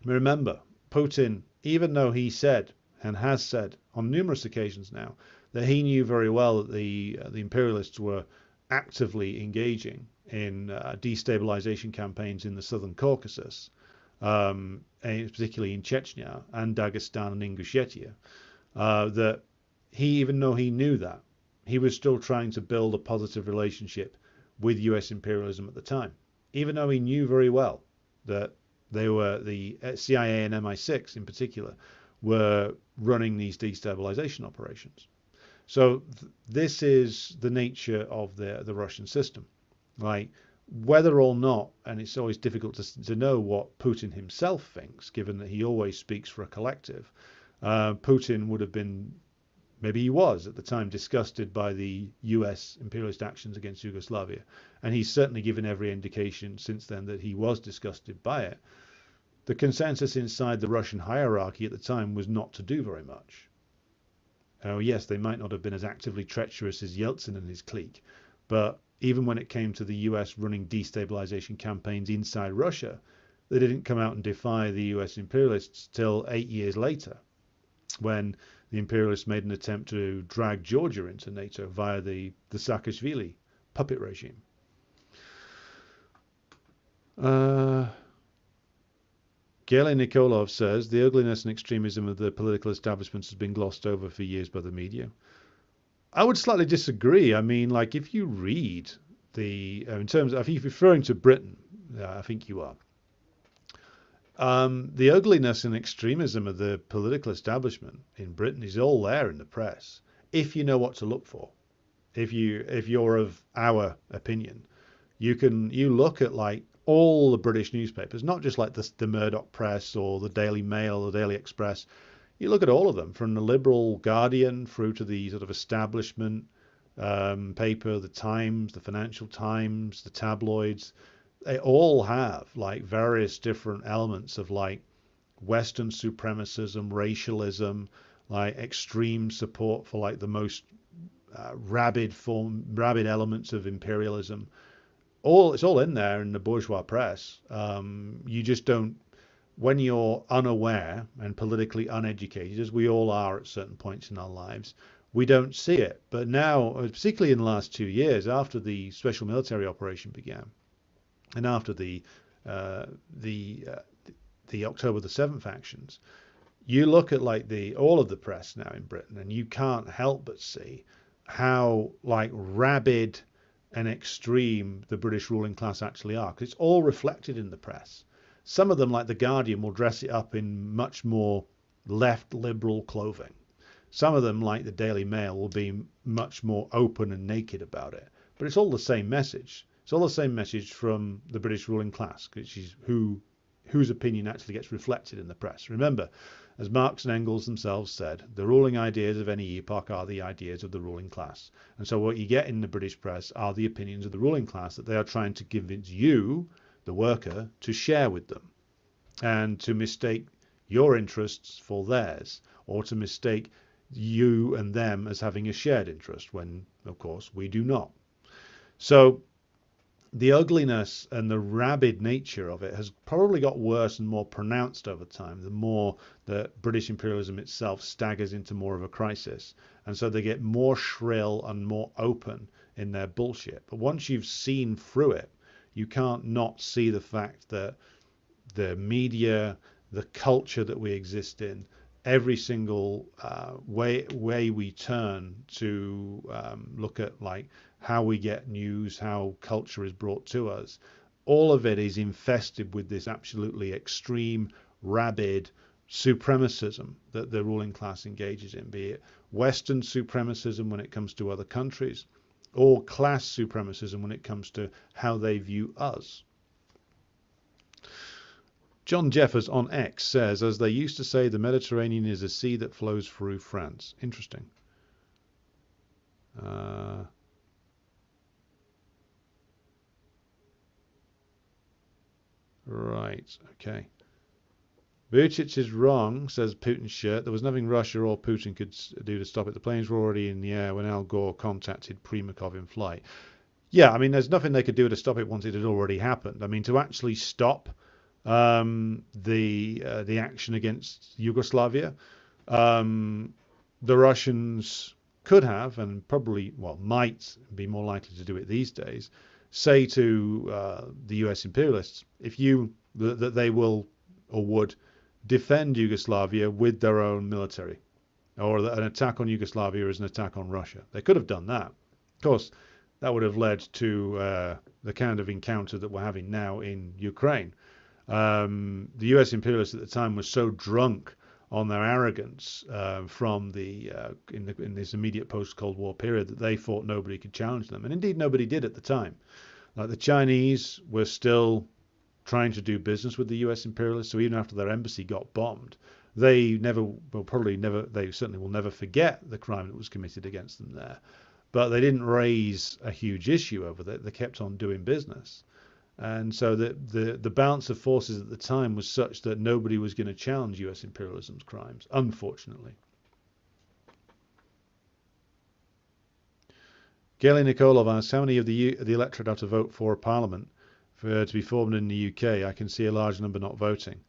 remember, Putin, even though he said and has said on numerous occasions now that he knew very well that the imperialists were actively engaging in destabilization campaigns in the southern Caucasus, particularly in Chechnya and Dagestan and Ingushetia, that even though he knew that, he was still trying to build a positive relationship with US imperialism at the time, even though he knew very well that they were, the CIA and MI6 in particular, were running these destabilization operations. So this is the nature of the Russian system. Like, whether or not, and it's always difficult to know what Putin himself thinks, given that he always speaks for a collective, Putin would have been, maybe he was at the time, disgusted by the US imperialist actions against Yugoslavia. And he's certainly given every indication since then that he was disgusted by it. The consensus inside the Russian hierarchy at the time was not to do very much. Oh, yes, they might not have been as actively treacherous as Yeltsin and his clique, but even when it came to the US running destabilization campaigns inside Russia, they didn't come out and defy the US imperialists till 8 years later, when the imperialists made an attempt to drag Georgia into NATO via the Saakashvili puppet regime. Galen Nikolov says, the ugliness and extremism of the political establishment has been glossed over for years by the media. I would slightly disagree. I mean, like, if you read in terms of, if you're referring to Britain, I think you are. The ugliness and extremism of the political establishment in Britain is all there in the press, if you know what to look for. If you're of our opinion, you look at like all the British newspapers, not just like the Murdoch Press or the Daily Mail or the Daily Express. You look at all of them, from the Liberal Guardian through to the sort of establishment paper, the Times, the Financial Times, the tabloids. They all have like various different elements of like Western supremacism, racialism, like extreme support for like the most rabid elements of imperialism. It's all in there in the bourgeois press. You just don't, when you're unaware and politically uneducated, as we all are at certain points in our lives, we don't see it. But now, particularly in the last 2 years, after the special military operation began, and after the October the 7th actions, you look at like all of the press now in Britain, and you can't help but see how like rabid and extreme the British ruling class actually are, because it's all reflected in the press. Some of them, like the Guardian, will dress it up in much more left liberal clothing. Some of them, like the Daily Mail, will be much more open and naked about it. But it's all the same message. It's all the same message from the British ruling class, which is whose opinion actually gets reflected in the press. Remember, as Marx and Engels themselves said, the ruling ideas of any epoch are the ideas of the ruling class. And so what you get in the British press are the opinions of the ruling class that they are trying to convince you, the worker, to share with them, and to mistake your interests for theirs, or to mistake you and them as having a shared interest, when, of course, we do not. So the ugliness and the rabid nature of it has probably got worse and more pronounced over time, the more that British imperialism itself staggers into more of a crisis. And so they get more shrill and more open in their bullshit. But once you've seen through it, you can't not see the fact that the media, the culture that we exist in, every single way we turn to look at like how we get news, how culture is brought to us, all of it is infested with this absolutely extreme, rabid supremacism that the ruling class engages in, be it Western supremacism when it comes to other countries, or class supremacism when it comes to how they view us. John Jeffers on X says, as they used to say, the Mediterranean is a sea that flows through France. Interesting. Right, okay. Vucic is wrong, says Putin's shirt. There was nothing Russia or Putin could do to stop it. The planes were already in the air when Al Gore contacted Primakov in flight. Yeah, I mean, there's nothing they could do to stop it once it had already happened. I mean, to actually stop the action against Yugoslavia, the Russians could have, and probably, well, might be more likely to do it these days, say to the US imperialists, that they will or would defend Yugoslavia with their own military, or that an attack on Yugoslavia is an attack on Russia. They could have done that. Of course, that would have led to the kind of encounter that we're having now in Ukraine. The US imperialists at the time were so drunk on their arrogance from in this immediate post-Cold War period that they thought nobody could challenge them, and indeed nobody did at the time. Like the Chinese were still trying to do business with the US imperialists, so even after their embassy got bombed, they certainly will never forget the crime that was committed against them there. But they didn't raise a huge issue over that. They kept on doing business. And so the balance of forces at the time was such that nobody was going to challenge US imperialism's crimes, unfortunately. Gaily Nikolov asks, how many of the electorate have to vote for a parliament to be formed in the UK? I can see a large number not voting.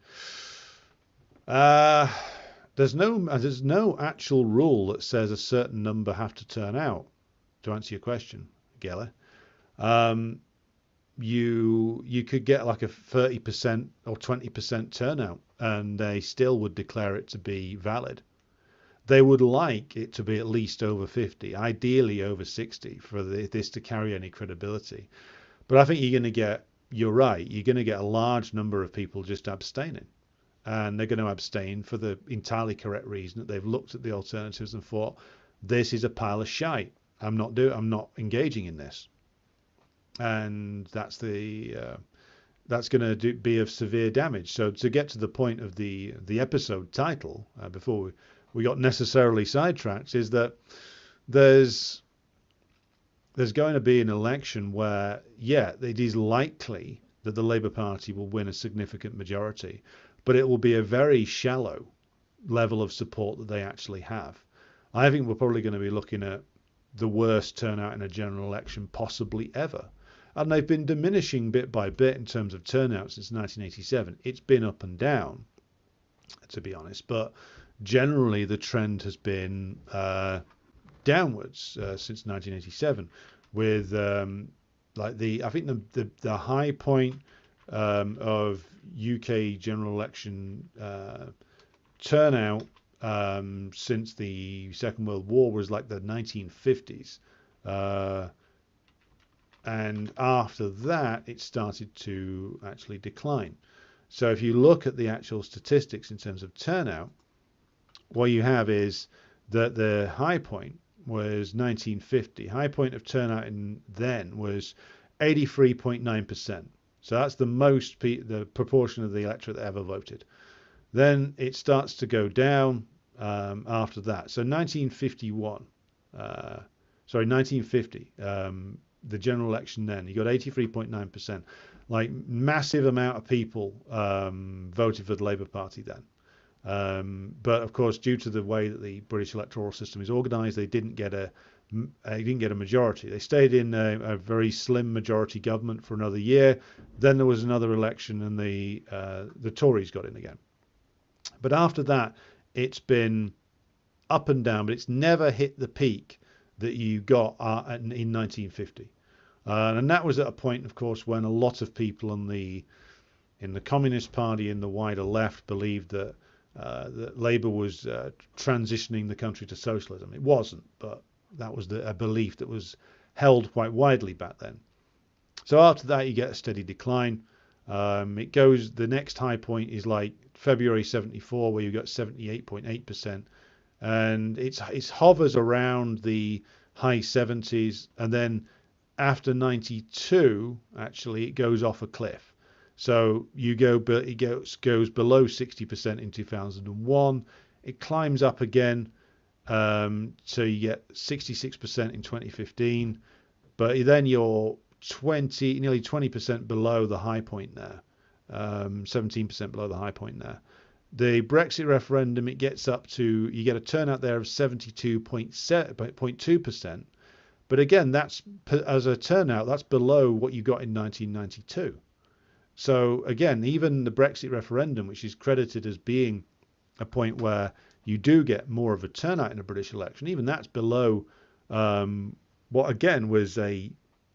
There's no actual rule that says a certain number have to turn out, to answer your question, Gaily. You could get like a 30% or 20% turnout and they still would declare it to be valid. They would like it to be at least over 50, ideally over 60 for this to carry any credibility. But I think you're right, you're going to get a large number of people just abstaining. And they're going to abstain for the entirely correct reason that they've looked at the alternatives and thought, this is a pile of shite. I'm not engaging in this. And that's going to be of severe damage. So to get to the point of the episode title, before we got necessarily sidetracked, is that there's going to be an election where, yeah, it is likely that the Labour Party will win a significant majority, but it will be a very shallow level of support that they actually have. I think we're probably going to be looking at the worst turnout in a general election possibly ever. And they've been diminishing bit by bit in terms of turnout since 1987. It's been up and down, to be honest, but generally the trend has been downwards since 1987. With I think the high point of UK general election turnout since the Second World War was like the 1950s. And after that, it started to actually decline. So if you look at the actual statistics in terms of turnout, what you have is that the high point was 1950. High point of turnout then was 83.9%. So that's the most, the proportion of the electorate that ever voted. Then it starts to go down after that. So 1950, the general election then, you got 83.9%. Like massive amount of people voted for the Labour Party then. But of course, due to the way that the British electoral system is organised, they didn't get a majority. They stayed in a very slim majority government for another year. Then there was another election, and the Tories got in again. But after that, it's been up and down, but it's never hit the peak that you got in 1950. And that was at a point, of course, when a lot of people in the Communist Party, in the wider left, believed that Labour was transitioning the country to socialism. It wasn't, but that was a belief that was held quite widely back then. So after that, you get a steady decline. It goes. The next high point is like February '74, where you got 78.8%, and it hovers around the high 70s, and then after 92, actually, it goes off a cliff. So it goes below 60% in 2001. It climbs up again, so you get 66% in 2015, but then you're nearly 20% below the high point there, 17% below the high point there. The Brexit referendum, it gets up to, you get a turnout there of 72.2%. But again, that's, as a turnout, that's below what you got in 1992. So again, even the Brexit referendum, which is credited as being a point where you do get more of a turnout in a British election, even that's below what again was still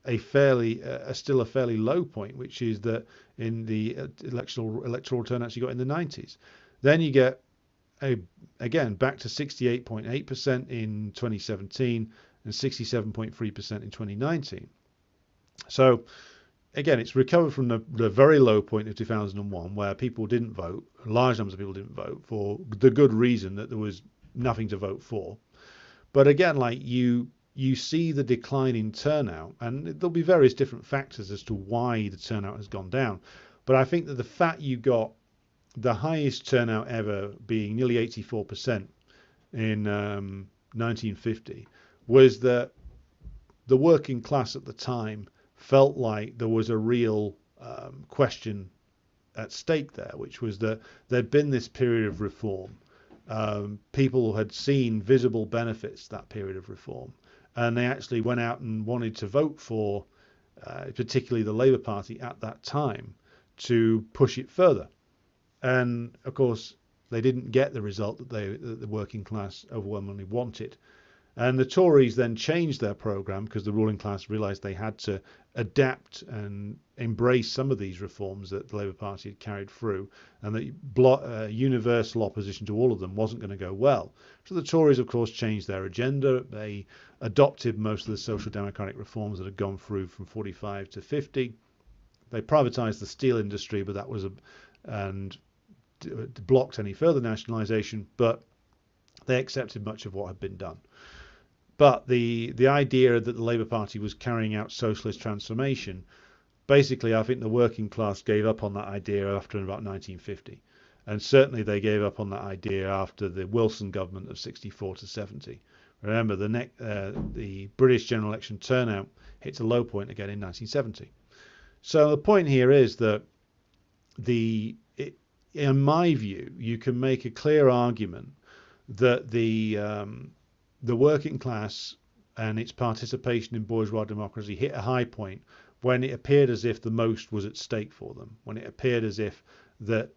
a fairly low point, which is that in the electoral turnouts you got in the 90s. Then you get again back to 68.8% in 2017 and 67.3% in 2019. So again, it's recovered from the very low point of 2001, where people didn't vote, large numbers of people didn't vote for the good reason that there was nothing to vote for. But again, like you see the decline in turnout, and there'll be various different factors as to why the turnout has gone down. But I think that the fact you got the highest turnout ever being nearly 84% in 1950 was that the working class at the time felt like there was a real question at stake there, which was that there'd been this period of reform. People had seen visible benefits that period of reform, and they actually went out and wanted to vote for particularly the Labour Party at that time to push it further. And of course, they didn't get the result that the working class overwhelmingly wanted. And the Tories then changed their programme because the ruling class realised they had to adapt and embrace some of these reforms that the Labour Party had carried through, and that universal opposition to all of them wasn't going to go well. So the Tories, of course, changed their agenda. They adopted most of the social democratic reforms that had gone through from 45 to 50. They privatised the steel industry, but that was and blocked any further nationalisation, but they accepted much of what had been done. But the idea that the Labour Party was carrying out socialist transformation, basically, I think the working class gave up on that idea after about 1950. And certainly they gave up on that idea after the Wilson government of 64 to 70. Remember, the British general election turnout hits a low point again in 1970. So the point here is that in my view, you can make a clear argument that the working class and its participation in bourgeois democracy hit a high point when it appeared as if the most was at stake for them, when it appeared as if that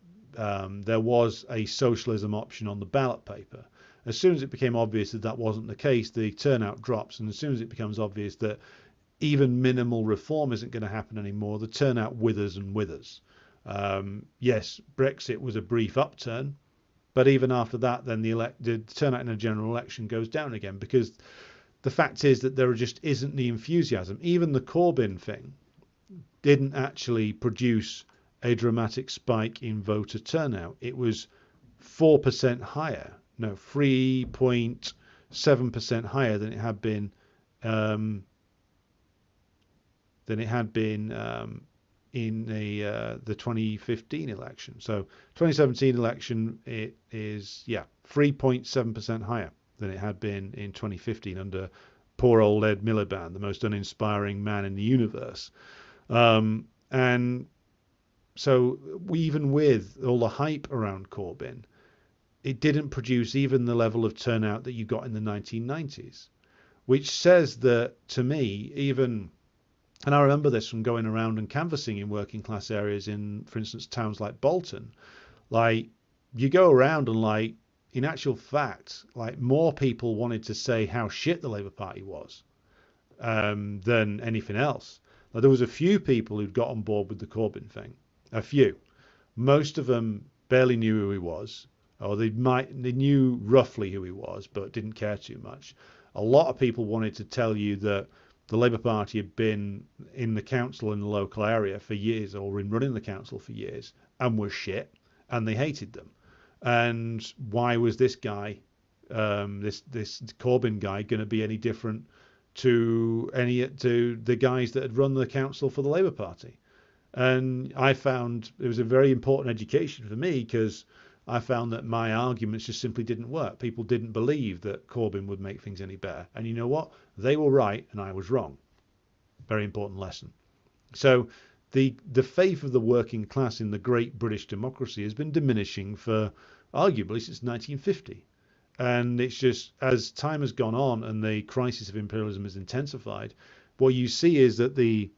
there was a socialism option on the ballot paper. As soon as it became obvious that that wasn't the case, the turnout drops, and as soon as it becomes obvious that even minimal reform isn't going to happen anymore, the turnout withers and withers. Yes, Brexit was a brief upturn, But even after that, then the turnout in a general election goes down again, because the fact is that there just isn't the enthusiasm. Even the Corbyn thing didn't actually produce a dramatic spike in voter turnout. It was 4% higher, no, 3.7% higher than it had been um, in the 2015 election. So 2017 election, it is 3.7% higher than it had been in 2015 under poor old Ed Miliband, the most uninspiring man in the universe. And so even with all the hype around Corbyn, it didn't produce even the level of turnout that you got in the 1990s, which says that, to me, even, and I remember this from going around and canvassing in working class areas in, for instance, towns like Bolton, like you go around and like, in actual fact, like more people wanted to say how shit the Labour Party was than anything else. Now, there was a few people who'd got on board with the Corbyn thing, a few. Most of them barely knew who he was, or they knew roughly who he was, but didn't care too much. A lot of people wanted to tell you that the Labour Party had been in the council in the local area for years, or in running the council for years, and were shit, and they hated them. And why was this guy, this Corbyn guy, going to be any different to the guys that had run the council for the Labour Party? And I found it was a very important education for me, because I found that my arguments just simply didn't work. People didn't believe that Corbyn would make things any better. And you know what? They were right and I was wrong. Very important lesson. So the faith of the working class in the great British democracy has been diminishing for arguably since 1950. And it's just, as time has gone on and the crisis of imperialism has intensified, what you see is that the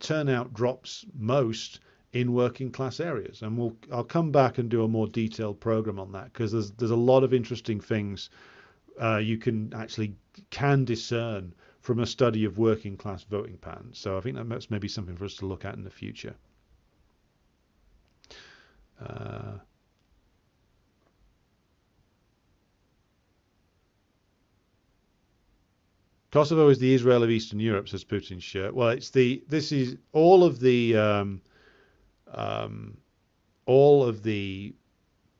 turnout drops most in working class areas. And I'll come back and do a more detailed program on that, because there's a lot of interesting things you can discern from a study of working class voting patterns. So I think that's maybe something for us to look at in the future. Kosovo is the Israel of Eastern Europe, says Putin's shirt. Well, this is all of the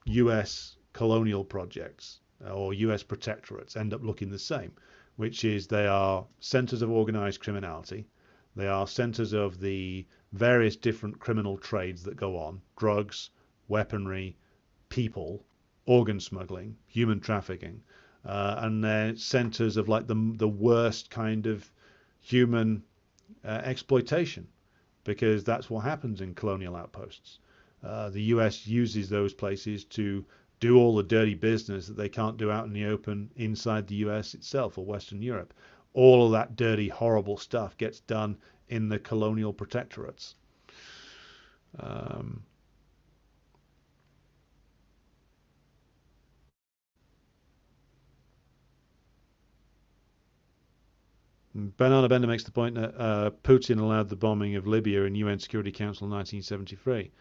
U.S. colonial projects or U.S. protectorates end up looking the same, which is they are centers of organized criminality. They are centers of the various different criminal trades that go on: drugs, weaponry, people, organ smuggling, human trafficking. And they're centers of like the worst kind of human exploitation, because that's what happens in colonial outposts. The US uses those places to do all the dirty business that they can't do out in the open inside the US itself or Western Europe. All of that dirty, horrible stuff gets done in the colonial protectorates. Banana Bender makes the point that Putin allowed the bombing of Libya in UN Security Council in 1973.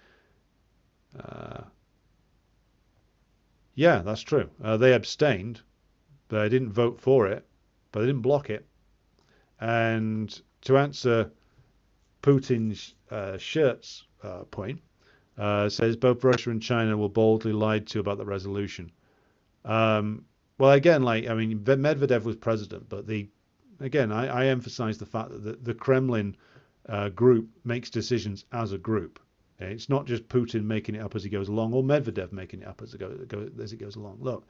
Yeah, that's true. They abstained. They didn't vote for it, but they didn't block it. And to answer Putin's shirt's point, says both Russia and China were boldly lied to about the resolution. Well, again, Medvedev was president, but I emphasize the fact that the Kremlin group makes decisions as a group. Okay? It's not just Putin making it up as he goes along, or Medvedev making it up as it goes along.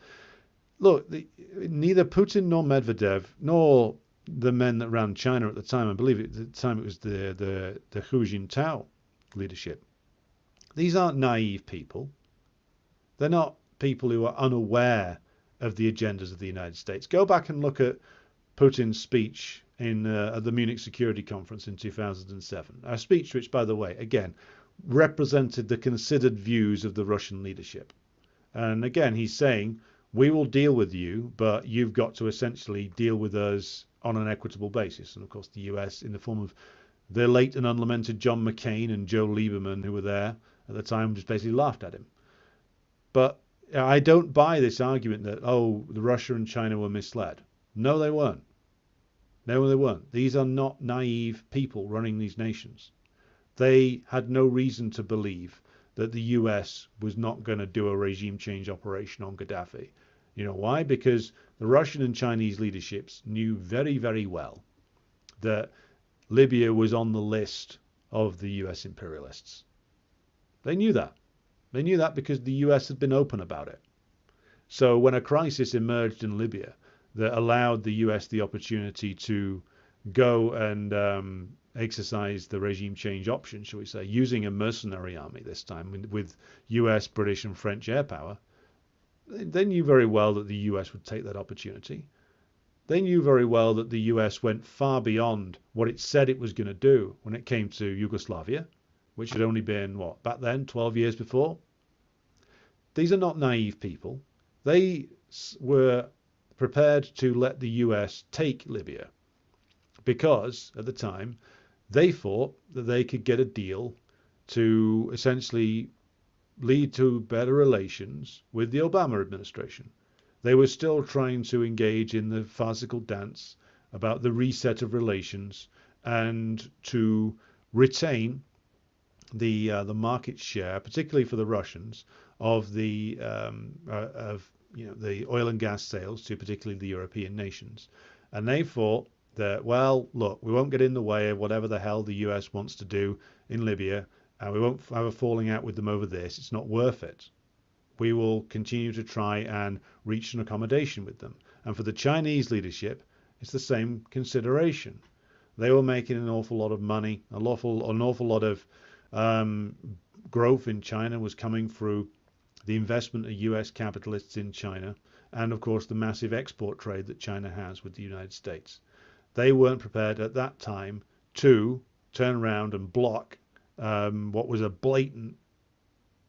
Look, neither Putin nor Medvedev nor the men that ran China at the time, I believe at the time it was the Hu Jintao leadership. These aren't naive people. They're not people who are unaware of the agendas of the United States. Go back and look at Putin's speech at the Munich Security Conference in 2007. A speech which, by the way, again, represented the considered views of the Russian leadership. And again, he's saying, we will deal with you, but you've got to essentially deal with us on an equitable basis. And of course, the US, in the form of the late and unlamented John McCain and Joe Lieberman, who were there at the time, just basically laughed at him. But I don't buy this argument that, oh, the Russia and China were misled. No, they weren't. No, they weren't. These are not naive people running these nations. They had no reason to believe that the US was not going to do a regime change operation on Gaddafi. You know why? Because the Russian and Chinese leaderships knew very, very well that Libya was on the list of the US imperialists. They knew that. They knew that because the US had been open about it. So when a crisis emerged in Libya that allowed the US the opportunity to go and exercise the regime change option, shall we say, using a mercenary army this time with US, British and French air power, they knew very well that the US would take that opportunity. They knew very well that the US went far beyond what it said it was going to do when it came to Yugoslavia, which had only been, what, back then, 12 years before. These are not naive people. They were prepared to let the US take Libya because, at the time, they thought that they could get a deal to essentially lead to better relations with the Obama administration. They were still trying to engage in the farcical dance about the reset of relations and to retain the market share, particularly for the Russians, of the the oil and gas sales to particularly the European nations. And they thought that, well, look, we won't get in the way of whatever the hell the US wants to do in Libya, and we won't have a falling out with them over this. It's not worth it. We will continue to try and reach an accommodation with them. And for the Chinese leadership, it's the same consideration. They were making an awful lot of money, an awful lot of growth in China was coming through the investment of US capitalists in China, and of course the massive export trade that China has with the United States. They weren't prepared at that time to turn around and block what was a blatant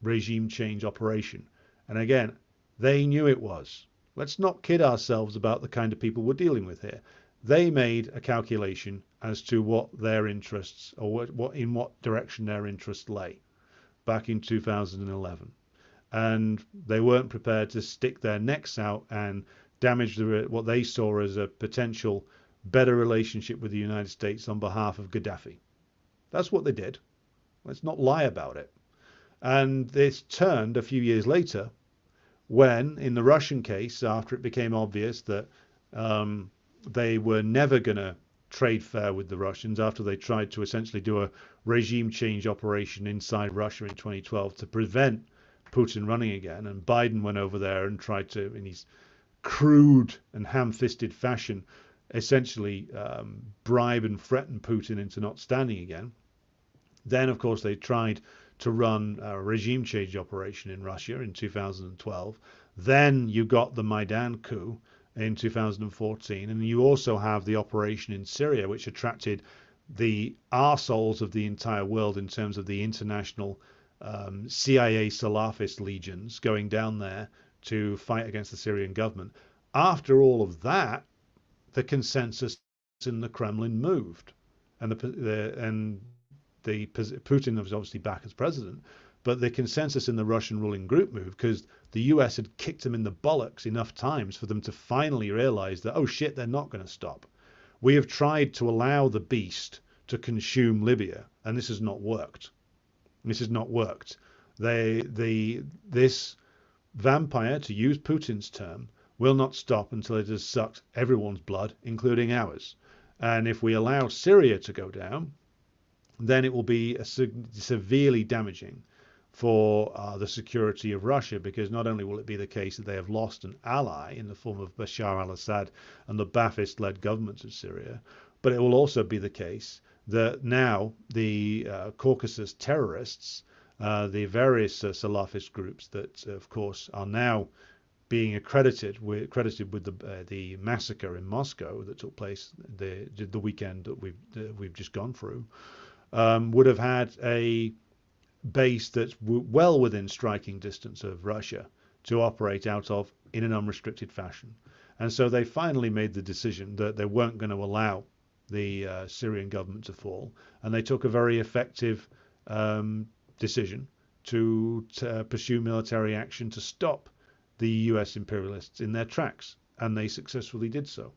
regime change operation. And again, they knew it was. Let's not kid ourselves about the kind of people we're dealing with here. They made a calculation as to what their interests, or in what direction their interests lay back in 2011. And they weren't prepared to stick their necks out and damage what they saw as a potential better relationship with the United States on behalf of Gaddafi. That's what they did. Let's not lie about it. And this turned a few years later when, in the Russian case, after it became obvious that they were never going to trade fair with the Russians, after they tried to essentially do a regime change operation inside Russia in 2012 to prevent Putin running again, and Biden went over there and tried to, in his crude and ham-fisted fashion, essentially bribe and threaten Putin into not standing again. Then, of course, they tried to run a regime change operation in Russia in 2012. Then you got the Maidan coup in 2014, and you also have the operation in Syria, which attracted the arseholes of the entire world in terms of the international CIA Salafist legions going down there to fight against the Syrian government. After all of that, the consensus in the Kremlin moved, and Putin was obviously back as president, but the consensus in the Russian ruling group moved because the US had kicked them in the bollocks enough times for them to finally realize that, oh shit, they're not going to stop. We have tried to allow the beast to consume Libya, and this has not worked. This has not worked. This vampire, to use Putin's term, will not stop until it has sucked everyone's blood, including ours. And if we allow Syria to go down, then it will be severely damaging for the security of Russia, because not only will it be the case that they have lost an ally in the form of Bashar al-Assad and the Ba'athist-led governments of Syria, but it will also be the case that now the Caucasus terrorists, the various Salafist groups that, of course, are now being credited with the massacre in Moscow that took place the weekend that we've just gone through, would have had a base that's well within striking distance of Russia to operate out of in an unrestricted fashion. And so they finally made the decision that they weren't going to allow the Syrian government to fall, and they took a very effective decision to pursue military action to stop the US imperialists in their tracks, and they successfully did so.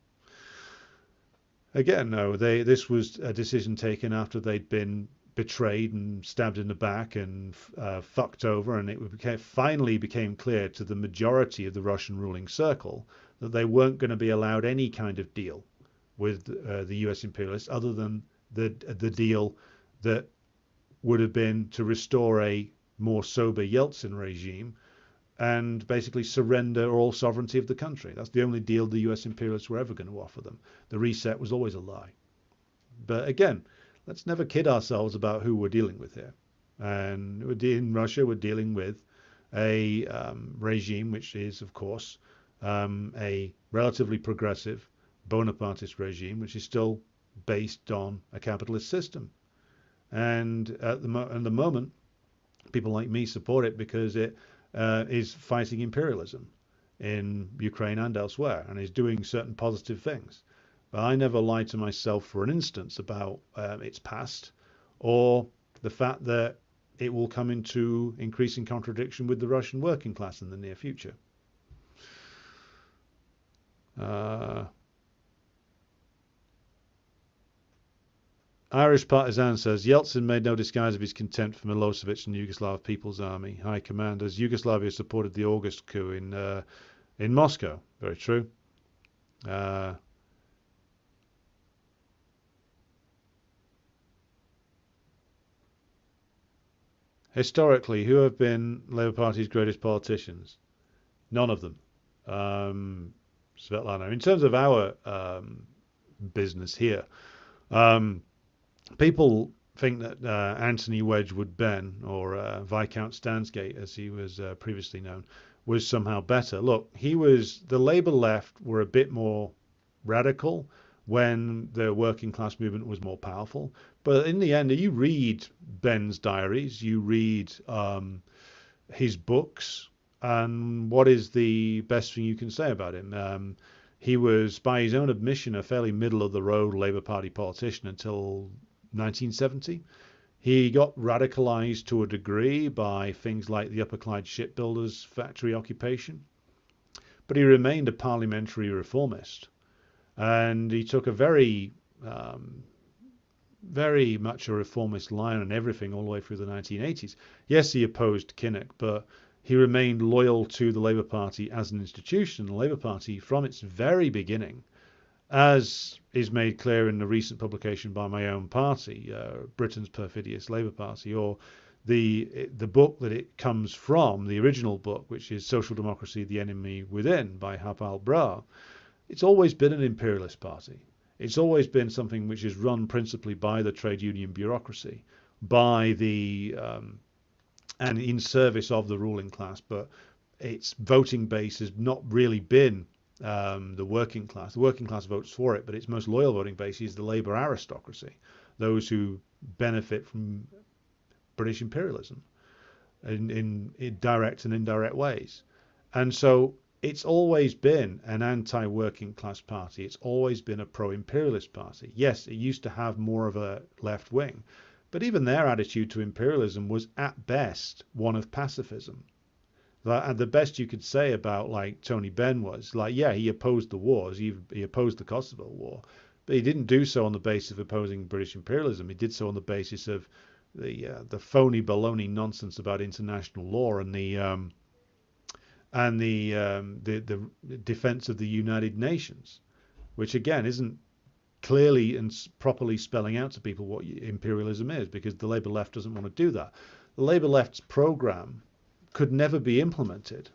Again, no, this was a decision taken after they'd been betrayed and stabbed in the back and fucked over, and it finally became clear to the majority of the Russian ruling circle that they weren't going to be allowed any kind of deal with the US imperialists other than the deal that would have been to restore a more sober Yeltsin regime and basically surrender all sovereignty of the country. That's the only deal the US imperialists were ever going to offer them. The reset was always a lie. But again, let's never kid ourselves about who we're dealing with here. And in Russia, we're dealing with a regime which is, of course, a relatively progressive Bonapartist regime, which is still based on a capitalist system. And at the moment, people like me support it because it is fighting imperialism in Ukraine and elsewhere, and is doing certain positive things. But I never lied to myself for an instance about its past or the fact that it will come into increasing contradiction with the Russian working class in the near future. Irish Partisan says, Yeltsin made no disguise of his contempt for Milosevic and Yugoslav People's Army high commanders. Yugoslavia supported the August coup in Moscow. Very true. Historically, who have been Labour Party's greatest politicians? None of them. Svetlana. In terms of our business here, people think that Anthony Wedgwood Benn, or Viscount Stansgate, as he was previously known, was somehow better. Look, the Labour left were a bit more radical when the working class movement was more powerful. But in the end, you read Benn's diaries, you read his books, and what is the best thing you can say about him? He was, by his own admission, a fairly middle-of-the-road Labour Party politician until 1970. He got radicalised to a degree by things like the Upper Clyde shipbuilders factory occupation, but he remained a parliamentary reformist, and he took a very much a reformist line on everything all the way through the 1980s. Yes, he opposed Kinnock, but he remained loyal to the Labour Party as an institution. The Labour Party, from its very beginning, as is made clear in the recent publication by my own party, Britain's Perfidious Labour Party, or the book that it comes from, the original book, which is Social Democracy, the Enemy Within, by Hapal Brar, it's always been an imperialist party. It's always been something which is run principally by the trade union bureaucracy, by and in service of the ruling class, but its voting base has not really been the working class. The working class votes for it, but its most loyal voting base is the Labour aristocracy, those who benefit from British imperialism in direct and indirect ways. And so it's always been an anti-working class party. It's always been a pro-imperialist party. Yes, it used to have more of a left wing, but even their attitude to imperialism was at best one of pacifism. And the best you could say about like Tony Benn was like, yeah, he opposed the wars, he opposed the Kosovo War, but he didn't do so on the basis of opposing British imperialism. He did so on the basis of the phony baloney nonsense about international law and the defense of the United Nations, which again isn't clearly and properly spelling out to people what imperialism is, because the Labour left doesn't want to do that. The Labour left's programme could never be implemented,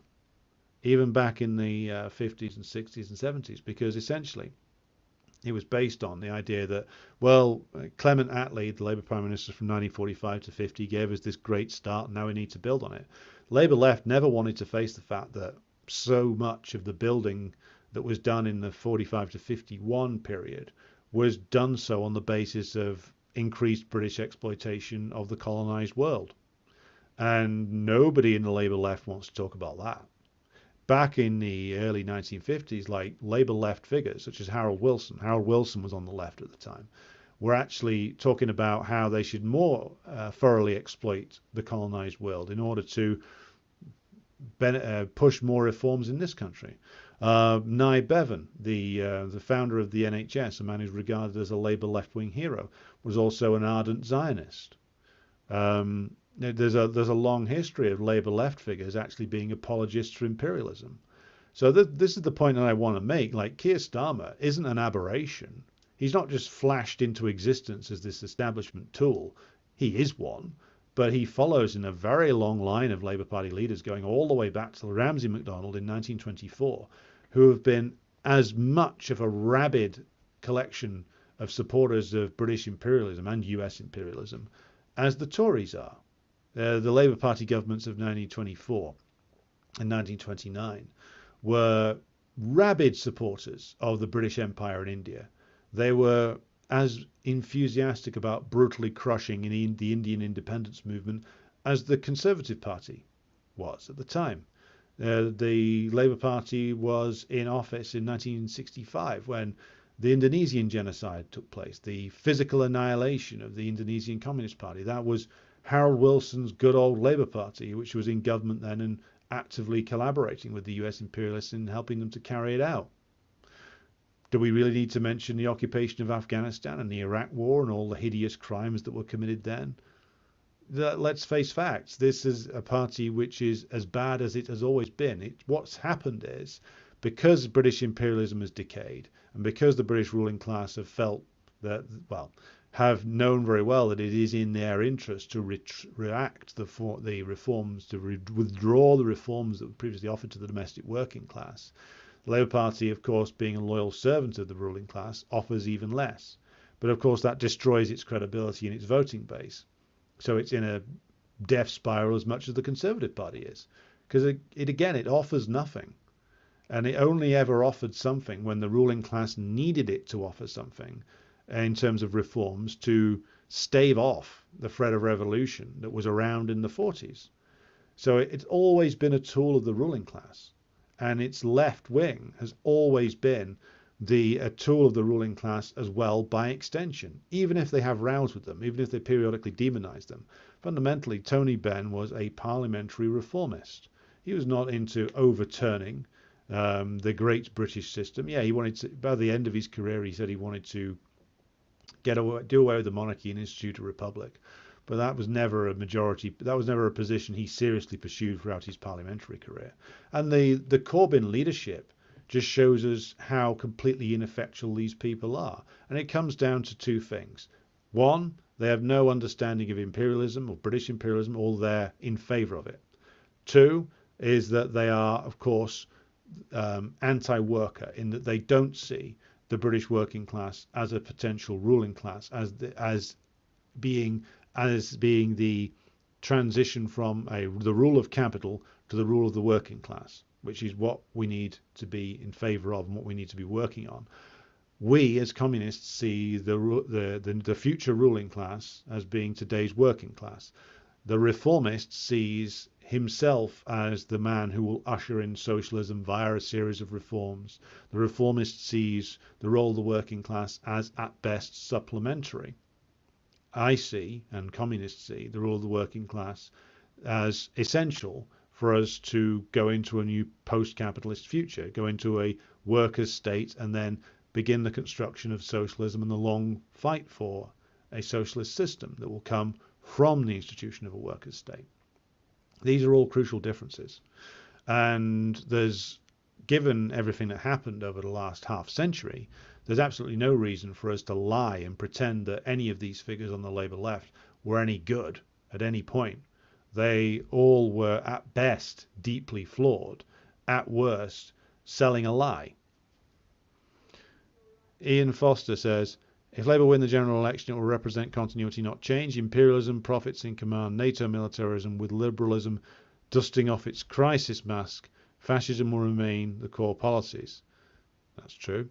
even back in the 50s and 60s and 70s, because essentially it was based on the idea that, well, Clement Attlee, the Labour Prime Minister from 1945 to 50, gave us this great start, and now we need to build on it. Labour left never wanted to face the fact that so much of the building that was done in the 45 to 51 period was done so on the basis of increased British exploitation of the colonised world. And nobody in the Labour left wants to talk about that. Back in the early 1950s, like Labour left figures such as Harold Wilson was on the left at the time, were actually talking about how they should more thoroughly exploit the colonized world in order to push more reforms in this country. Nye Bevan, the founder of the NHS, a man who's regarded as a Labour left-wing hero, was also an ardent Zionist. There's a long history of Labour left figures actually being apologists for imperialism. So this is the point that I want to make. Like, Keir Starmer isn't an aberration. He's not just flashed into existence as this establishment tool. He is one, but he follows in a very long line of Labour Party leaders going all the way back to Ramsay MacDonald in 1924, who have been as much of a rabid collection of supporters of British imperialism and US imperialism as the Tories are. The Labour Party governments of 1924 and 1929 were rabid supporters of the British Empire in India. They were as enthusiastic about brutally crushing the Indian independence movement as the Conservative Party was at the time. The Labour Party was in office in 1965 when the Indonesian genocide took place, the physical annihilation of the Indonesian Communist Party. That was Harold Wilson's good old Labour Party, which was in government then and actively collaborating with the US imperialists in helping them to carry it out. Do we really need to mention the occupation of Afghanistan and the Iraq War and all the hideous crimes that were committed then? Let's face facts. This is a party which is as bad as it has always been. What's happened is, because British imperialism has decayed and because the British ruling class have felt that, well, have known very well that it is in their interest to react the reforms, to withdraw the reforms that were previously offered to the domestic working class. The Labour Party, of course, being a loyal servant of the ruling class, offers even less. But of course, that destroys its credibility in its voting base. So it's in a death spiral as much as the Conservative Party is. Because it offers nothing. And it only ever offered something when the ruling class needed it to offer something in terms of reforms to stave off the threat of revolution that was around in the 40s. So it's always been a tool of the ruling class. And its left wing has always been a tool of the ruling class as well by extension, even if they have rows with them, even if they periodically demonize them. Fundamentally, Tony Benn was a parliamentary reformist. He was not into overturning the great British system. Yeah, he wanted to, by the end of his career, he said he wanted to do away with the monarchy and institute a republic. But that was never a position he seriously pursued throughout his parliamentary career. And the Corbyn leadership just shows us how completely ineffectual these people are. And it comes down to two things. One, they have no understanding of imperialism or British imperialism, or they're in favour of it. Two is that they are, of course, anti-worker in that they don't see the British working class as a potential ruling class, as being the transition from the rule of capital to the rule of the working class, which is what we need to be in favour of and what we need to be working on. We, as communists, see the future ruling class as being today's working class. The reformist sees himself as the man who will usher in socialism via a series of reforms. The reformist sees the role of the working class as, at best, supplementary. I see, and communists see, the role of the working class as essential for us to go into a new post-capitalist future, go into a workers' state, and then begin the construction of socialism and the long fight for a socialist system that will come from the institution of a workers' state. These are all crucial differences. And given everything that happened over the last half century, there's absolutely no reason for us to lie and pretend that any of these figures on the Labour left were any good at any point. They all were, at best, deeply flawed, at worst, selling a lie. Ian Foster says, if Labour win the general election, it will represent continuity, not change. Imperialism profits in command, NATO militarism with liberalism dusting off its crisis mask. Fascism will remain the core policies. That's true.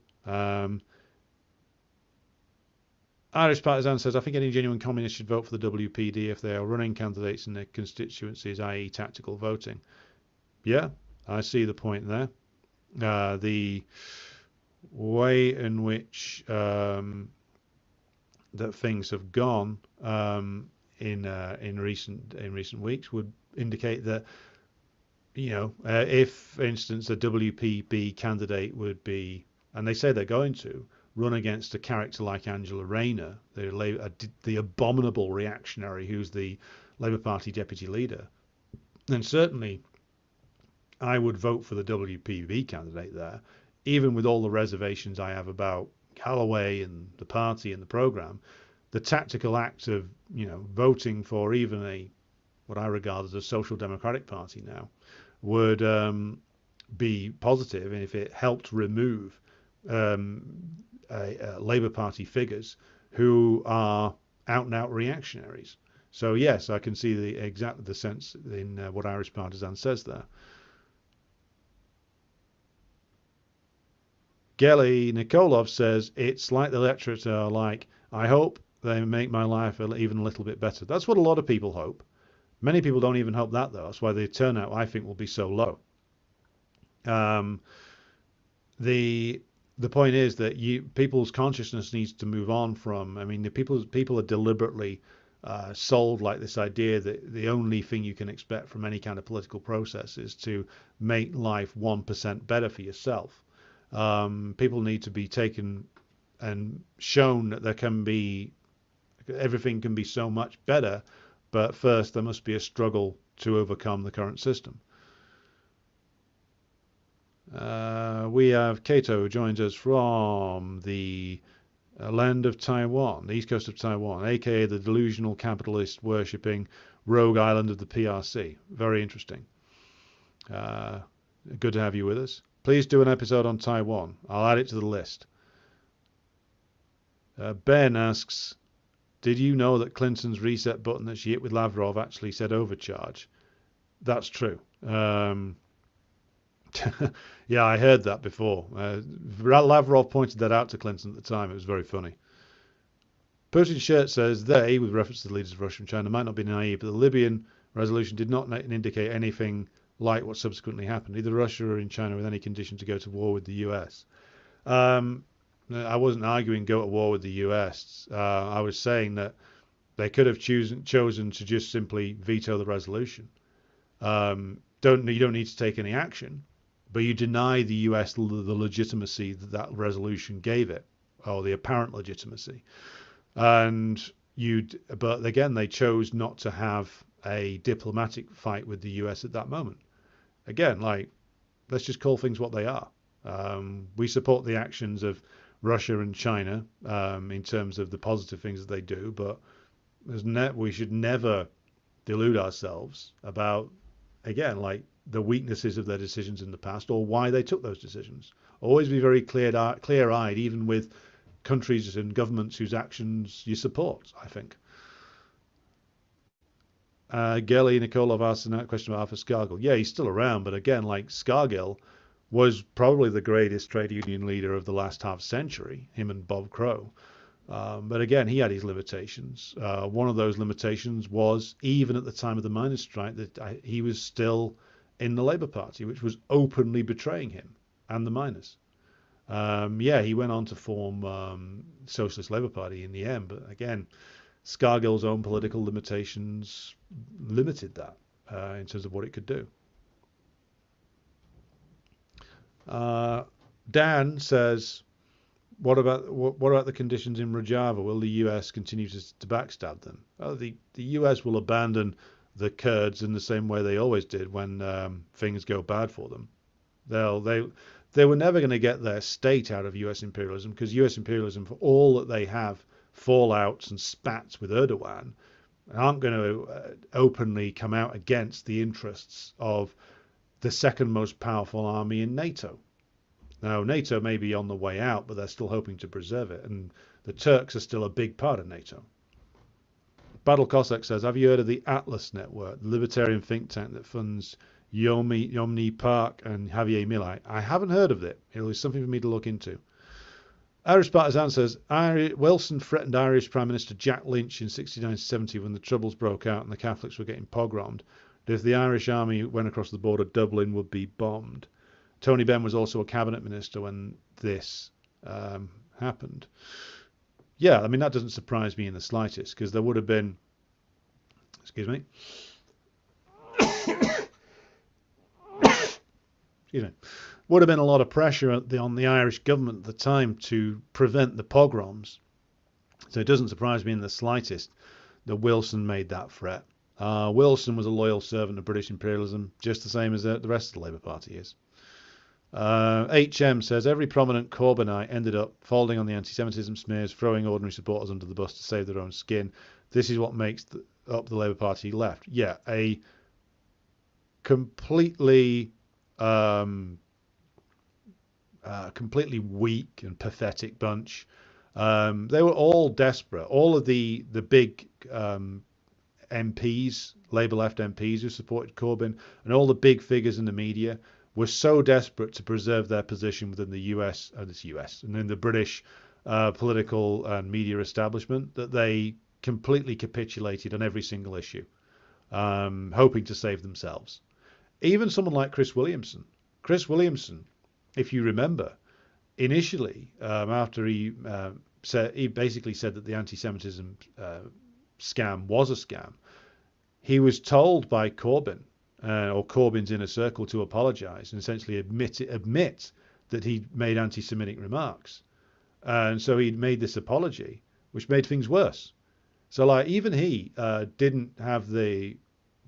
Irish Partisan says, I think any genuine communist should vote for the WPD if they are running candidates in their constituencies, i.e. tactical voting. Yeah, I see the point there. The way in which that things have gone in recent weeks would indicate that, if, for instance, a WPB candidate would be, and they say they're going to run against a character like Angela Rayner, the abominable reactionary who's the Labour Party deputy leader, then certainly I would vote for the WPB candidate there, even with all the reservations I have about Callaway and the party and the programme. The tactical act of, voting for even what I regard as a social democratic party now would be positive, and if it helped remove Labour Party figures who are out and out reactionaries. So yes, I can see exactly the sense in what Irish Partisan says there. Gelly Nikolov says it's like the electorate are like, I hope they make my life even a little bit better. That's what a lot of people hope. Many people don't even hope that, though. That's why the turnout, I think, will be so low. The point is that people's consciousness needs to move on from. I mean, people are deliberately sold like this idea that the only thing you can expect from any kind of political process is to make life 1% better for yourself. People need to be taken and shown that everything can be so much better, but first there must be a struggle to overcome the current system. We have Kato, who joins us from the land of Taiwan, the east coast of Taiwan, aka the delusional capitalist worshipping rogue island of the PRC. Very interesting. Good to have you with us. Please do an episode on Taiwan. I'll add it to the list. Ben asks, did you know that Clinton's reset button that she hit with Lavrov actually said overcharge? That's true. Yeah, I heard that before. Lavrov pointed that out to Clinton at the time. It was very funny. Putin's shirt says they, with reference to the leaders of Russia and China, might not be naive, but the Libyan resolution did not indicate anything like what subsequently happened. Either Russia or in China with any condition to go to war with the US. I wasn't arguing go to war with the US. I was saying that they could have chosen to just simply veto the resolution. You don't need to take any action, but you deny the US the legitimacy that resolution gave it, or the apparent legitimacy. But again, they chose not to have a diplomatic fight with the US at that moment. Again, let's just call things what they are. We support the actions of Russia and China in terms of the positive things that they do, but we should never delude ourselves about, again, the weaknesses of their decisions in the past or why they took those decisions. Always be very clear-eyed, even with countries and governments whose actions you support, I think. Gelly Nikolov asked a question about Arthur Scargill. Yeah, he's still around, but again, Scargill was probably the greatest trade union leader of the last half century, him and Bob Crow. But again, he had his limitations. One of those limitations was, even at the time of the miners' strike, that he was still in the Labour Party, which was openly betraying him and the miners. He went on to form Socialist Labour Party in the end, but again, Scargill's own political limitations limited that in terms of what it could do. Dan says, what about the conditions in Rojava? Will the US continue to backstab them? The US will abandon the Kurds in the same way they always did when things go bad for them. They were never going to get their state out of US imperialism, because US imperialism, for all that they have fallouts and spats with Erdogan, aren't going to openly come out against the interests of the second most powerful army in NATO. Now, NATO may be on the way out, but they're still hoping to preserve it, and the Turks are still a big part of NATO. Battle Cossack says, have you heard of the Atlas Network, the libertarian think tank that funds Yomni Park and Javier Milei? I haven't heard of it. It was something for me to look into. Irish Partisan says, Wilson threatened Irish Prime Minister Jack Lynch in 69-70 when the Troubles broke out and the Catholics were getting pogromed, that if the Irish army went across the border, Dublin would be bombed. Tony Benn was also a cabinet minister when this happened. yeah, I mean, that doesn't surprise me in the slightest, because there would have been, excuse me, excuse me, would have been a lot of pressure on the Irish government at the time to prevent the pogroms. So it doesn't surprise me in the slightest that Wilson made that threat. Wilson was a loyal servant of British imperialism, just the same as the rest of the Labour Party is. HM says every prominent Corbynite ended up folding on the anti-Semitism smears, throwing ordinary supporters under the bus to save their own skin. This is what makes up the Labour Party left. Yeah, a completely completely weak and pathetic bunch. They were all desperate. All of the big MPs, Labour left MPs who supported Corbyn, and all the big figures in the media were so desperate to preserve their position within the US and in the British political and media establishment that they completely capitulated on every single issue, hoping to save themselves. Even someone like Chris Williamson, if you remember, initially, after he basically said that the anti-Semitism scam was a scam, he was told by Corbyn or Corbyn's inner circle to apologise and essentially admit that he'd made anti-Semitic remarks, and so he'd made this apology, which made things worse. So, like, even he didn't have the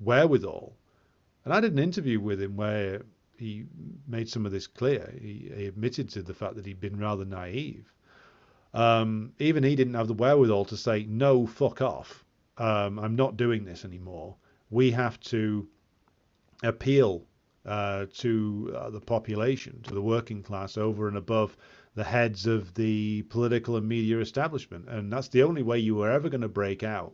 wherewithal. And I did an interview with him where he made some of this clear. He admitted to the fact that he'd been rather naive. Even he didn't have the wherewithal to say, no, fuck off. I'm not doing this anymore. We have to appeal to the population, to the working class, over and above the heads of the political and media establishment. And that's the only way you were ever going to break out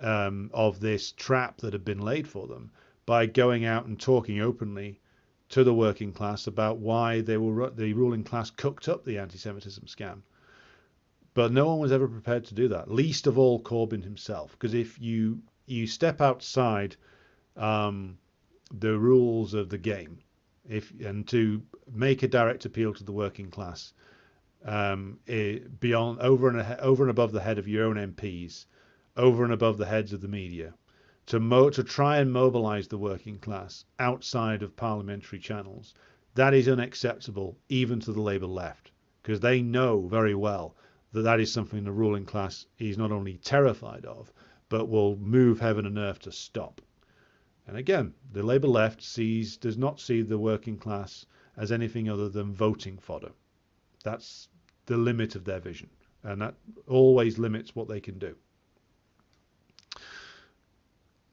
of this trap that had been laid for them, by going out and talking openly to the working class about why the ruling class cooked up the anti-Semitism scam. But no one was ever prepared to do that, least of all Corbyn himself. Because if you step outside the rules of the game, and to make a direct appeal to the working class, beyond over and above the head of your own MPs, over and above the heads of the media, to try and mobilise the working class outside of parliamentary channels, that is unacceptable even to the Labour left, because they know very well that that is something the ruling class is not only terrified of, but will move heaven and earth to stop. And again, the Labour left does not see the working class as anything other than voting fodder. That's the limit of their vision, and that always limits what they can do.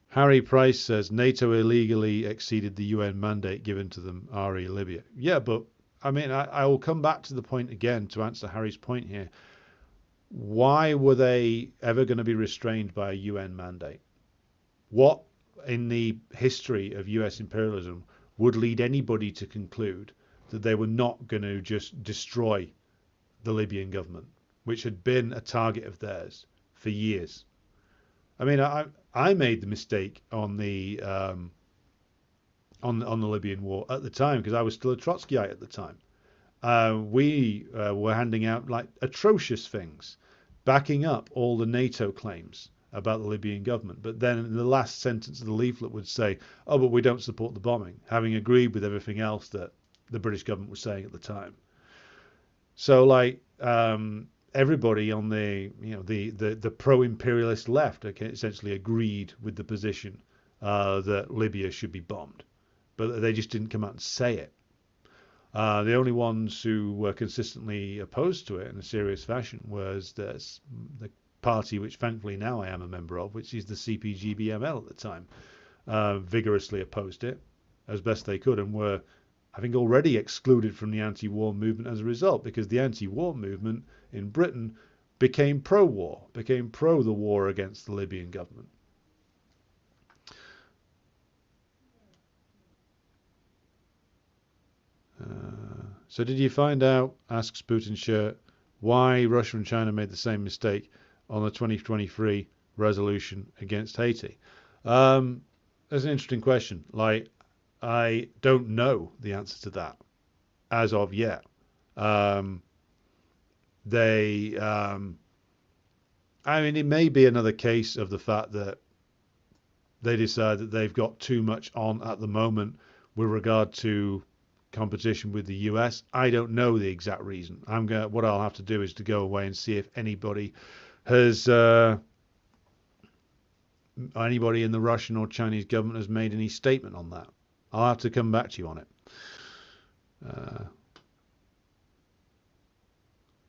Harry Price says NATO illegally exceeded the UN mandate given to them, RE Libya. Yeah, but I mean, I will come back to the point again to answer Harry's point here. Why were they ever going to be restrained by a UN mandate? What in the history of US imperialism would lead anybody to conclude that they were not going to just destroy the Libyan government, which had been a target of theirs for years? I mean, I made the mistake on the Libyan war at the time, because I was still a Trotskyite at the time. We were handing out like atrocious things, backing up all the NATO claims about the Libyan government. But then in the last sentence of the leaflet would say, oh, but we don't support the bombing, having agreed with everything else that the British government was saying at the time. So, like, everybody on the pro-imperialist left essentially agreed with the position that Libya should be bombed, but they just didn't come out and say it. The only ones who were consistently opposed to it in a serious fashion was the party, which thankfully now I am a member of, which is the CPG-BML at the time, vigorously opposed it as best they could, and were, I think, already excluded from the anti-war movement as a result, because the anti-war movement in Britain became pro-war, became pro the war against the Libyan government. So did you find out, asks Putin Shirt, why Russia and China made the same mistake on the 2023 resolution against Haiti? That's an interesting question. Like, I don't know the answer to that as of yet. They I mean, it may be another case of the fact that they decide that they've got too much on at the moment with regard to competition with the US. I don't know the exact reason. What I'll have to do is to go away and see if anybody has anybody in the Russian or Chinese government has made any statement on that. I'll have to come back to you on it.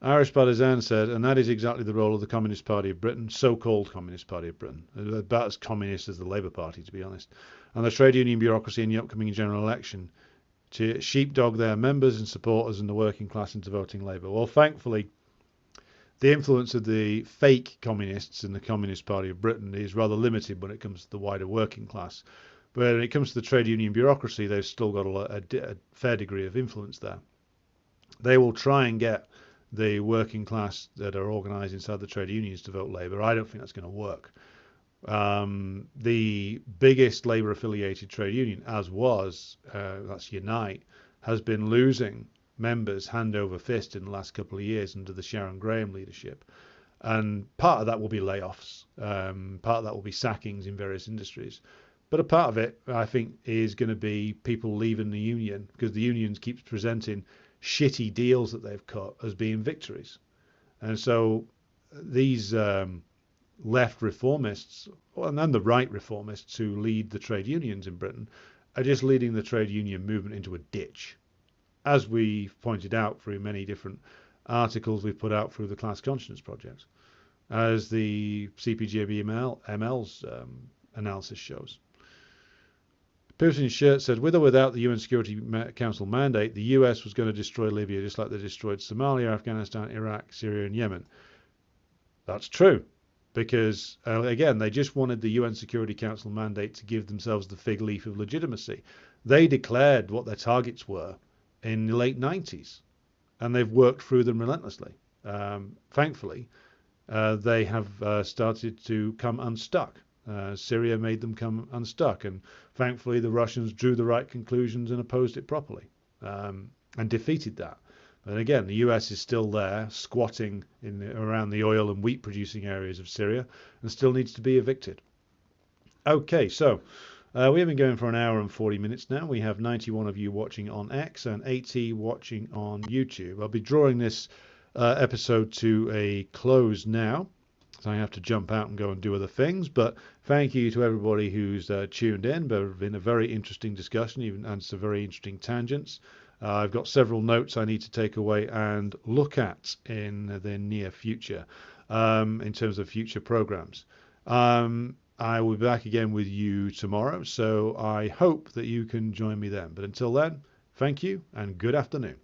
Irish Partisan said, and that is exactly the role of the Communist Party of Britain, so-called Communist Party of Britain, about as communist as the Labour Party, to be honest, and the trade union bureaucracy in the upcoming general election to sheepdog their members and supporters and the working class into voting Labour. Well, thankfully, the influence of the fake communists in the Communist Party of Britain is rather limited when it comes to the wider working class. But when it comes to the trade union bureaucracy, they've still got a fair degree of influence there. They will try and get the working class that are organised inside the trade unions to vote Labour. I don't think that's going to work. The biggest Labour-affiliated trade union, as was, that's Unite, has been losing members hand over fist in the last couple of years under the Sharon Graham leadership. And part of that will be layoffs. Part of that will be sackings in various industries. But a part of it, I think, is going to be people leaving the union because the unions keeps presenting shitty deals that they've cut as being victories. And so these left reformists, and then the right reformists who lead the trade unions in Britain, are just leading the trade union movement into a ditch. As we've pointed out through many different articles we've put out through the Class Conscience Project, as the CPJB-ML's analysis shows. Putin's shirt said, with or without the UN Security Council mandate, the US was going to destroy Libya just like they destroyed Somalia, Afghanistan, Iraq, Syria and Yemen. That's true, because, again, they just wanted the UN Security Council mandate to give themselves the fig leaf of legitimacy. They declared what their targets were in the late 90s, and they've worked through them relentlessly. Thankfully, they have started to come unstuck. Syria made them come unstuck, and thankfully the Russians drew the right conclusions and opposed it properly, and defeated that. But again, the US is still there, squatting around the oil and wheat producing areas of Syria, and still needs to be evicted. Okay, so we have been going for an hour and 40 minutes now. We have 91 of you watching on X and 80 watching on YouTube. I'll be drawing this episode to a close now. So I have to jump out and go and do other things. But thank you to everybody who's tuned in. It's been a very interesting discussion, even and some very interesting tangents. I've got several notes I need to take away and look at in the near future in terms of future programs. I will be back again with you tomorrow, so I hope that you can join me then. But until then, thank you and good afternoon.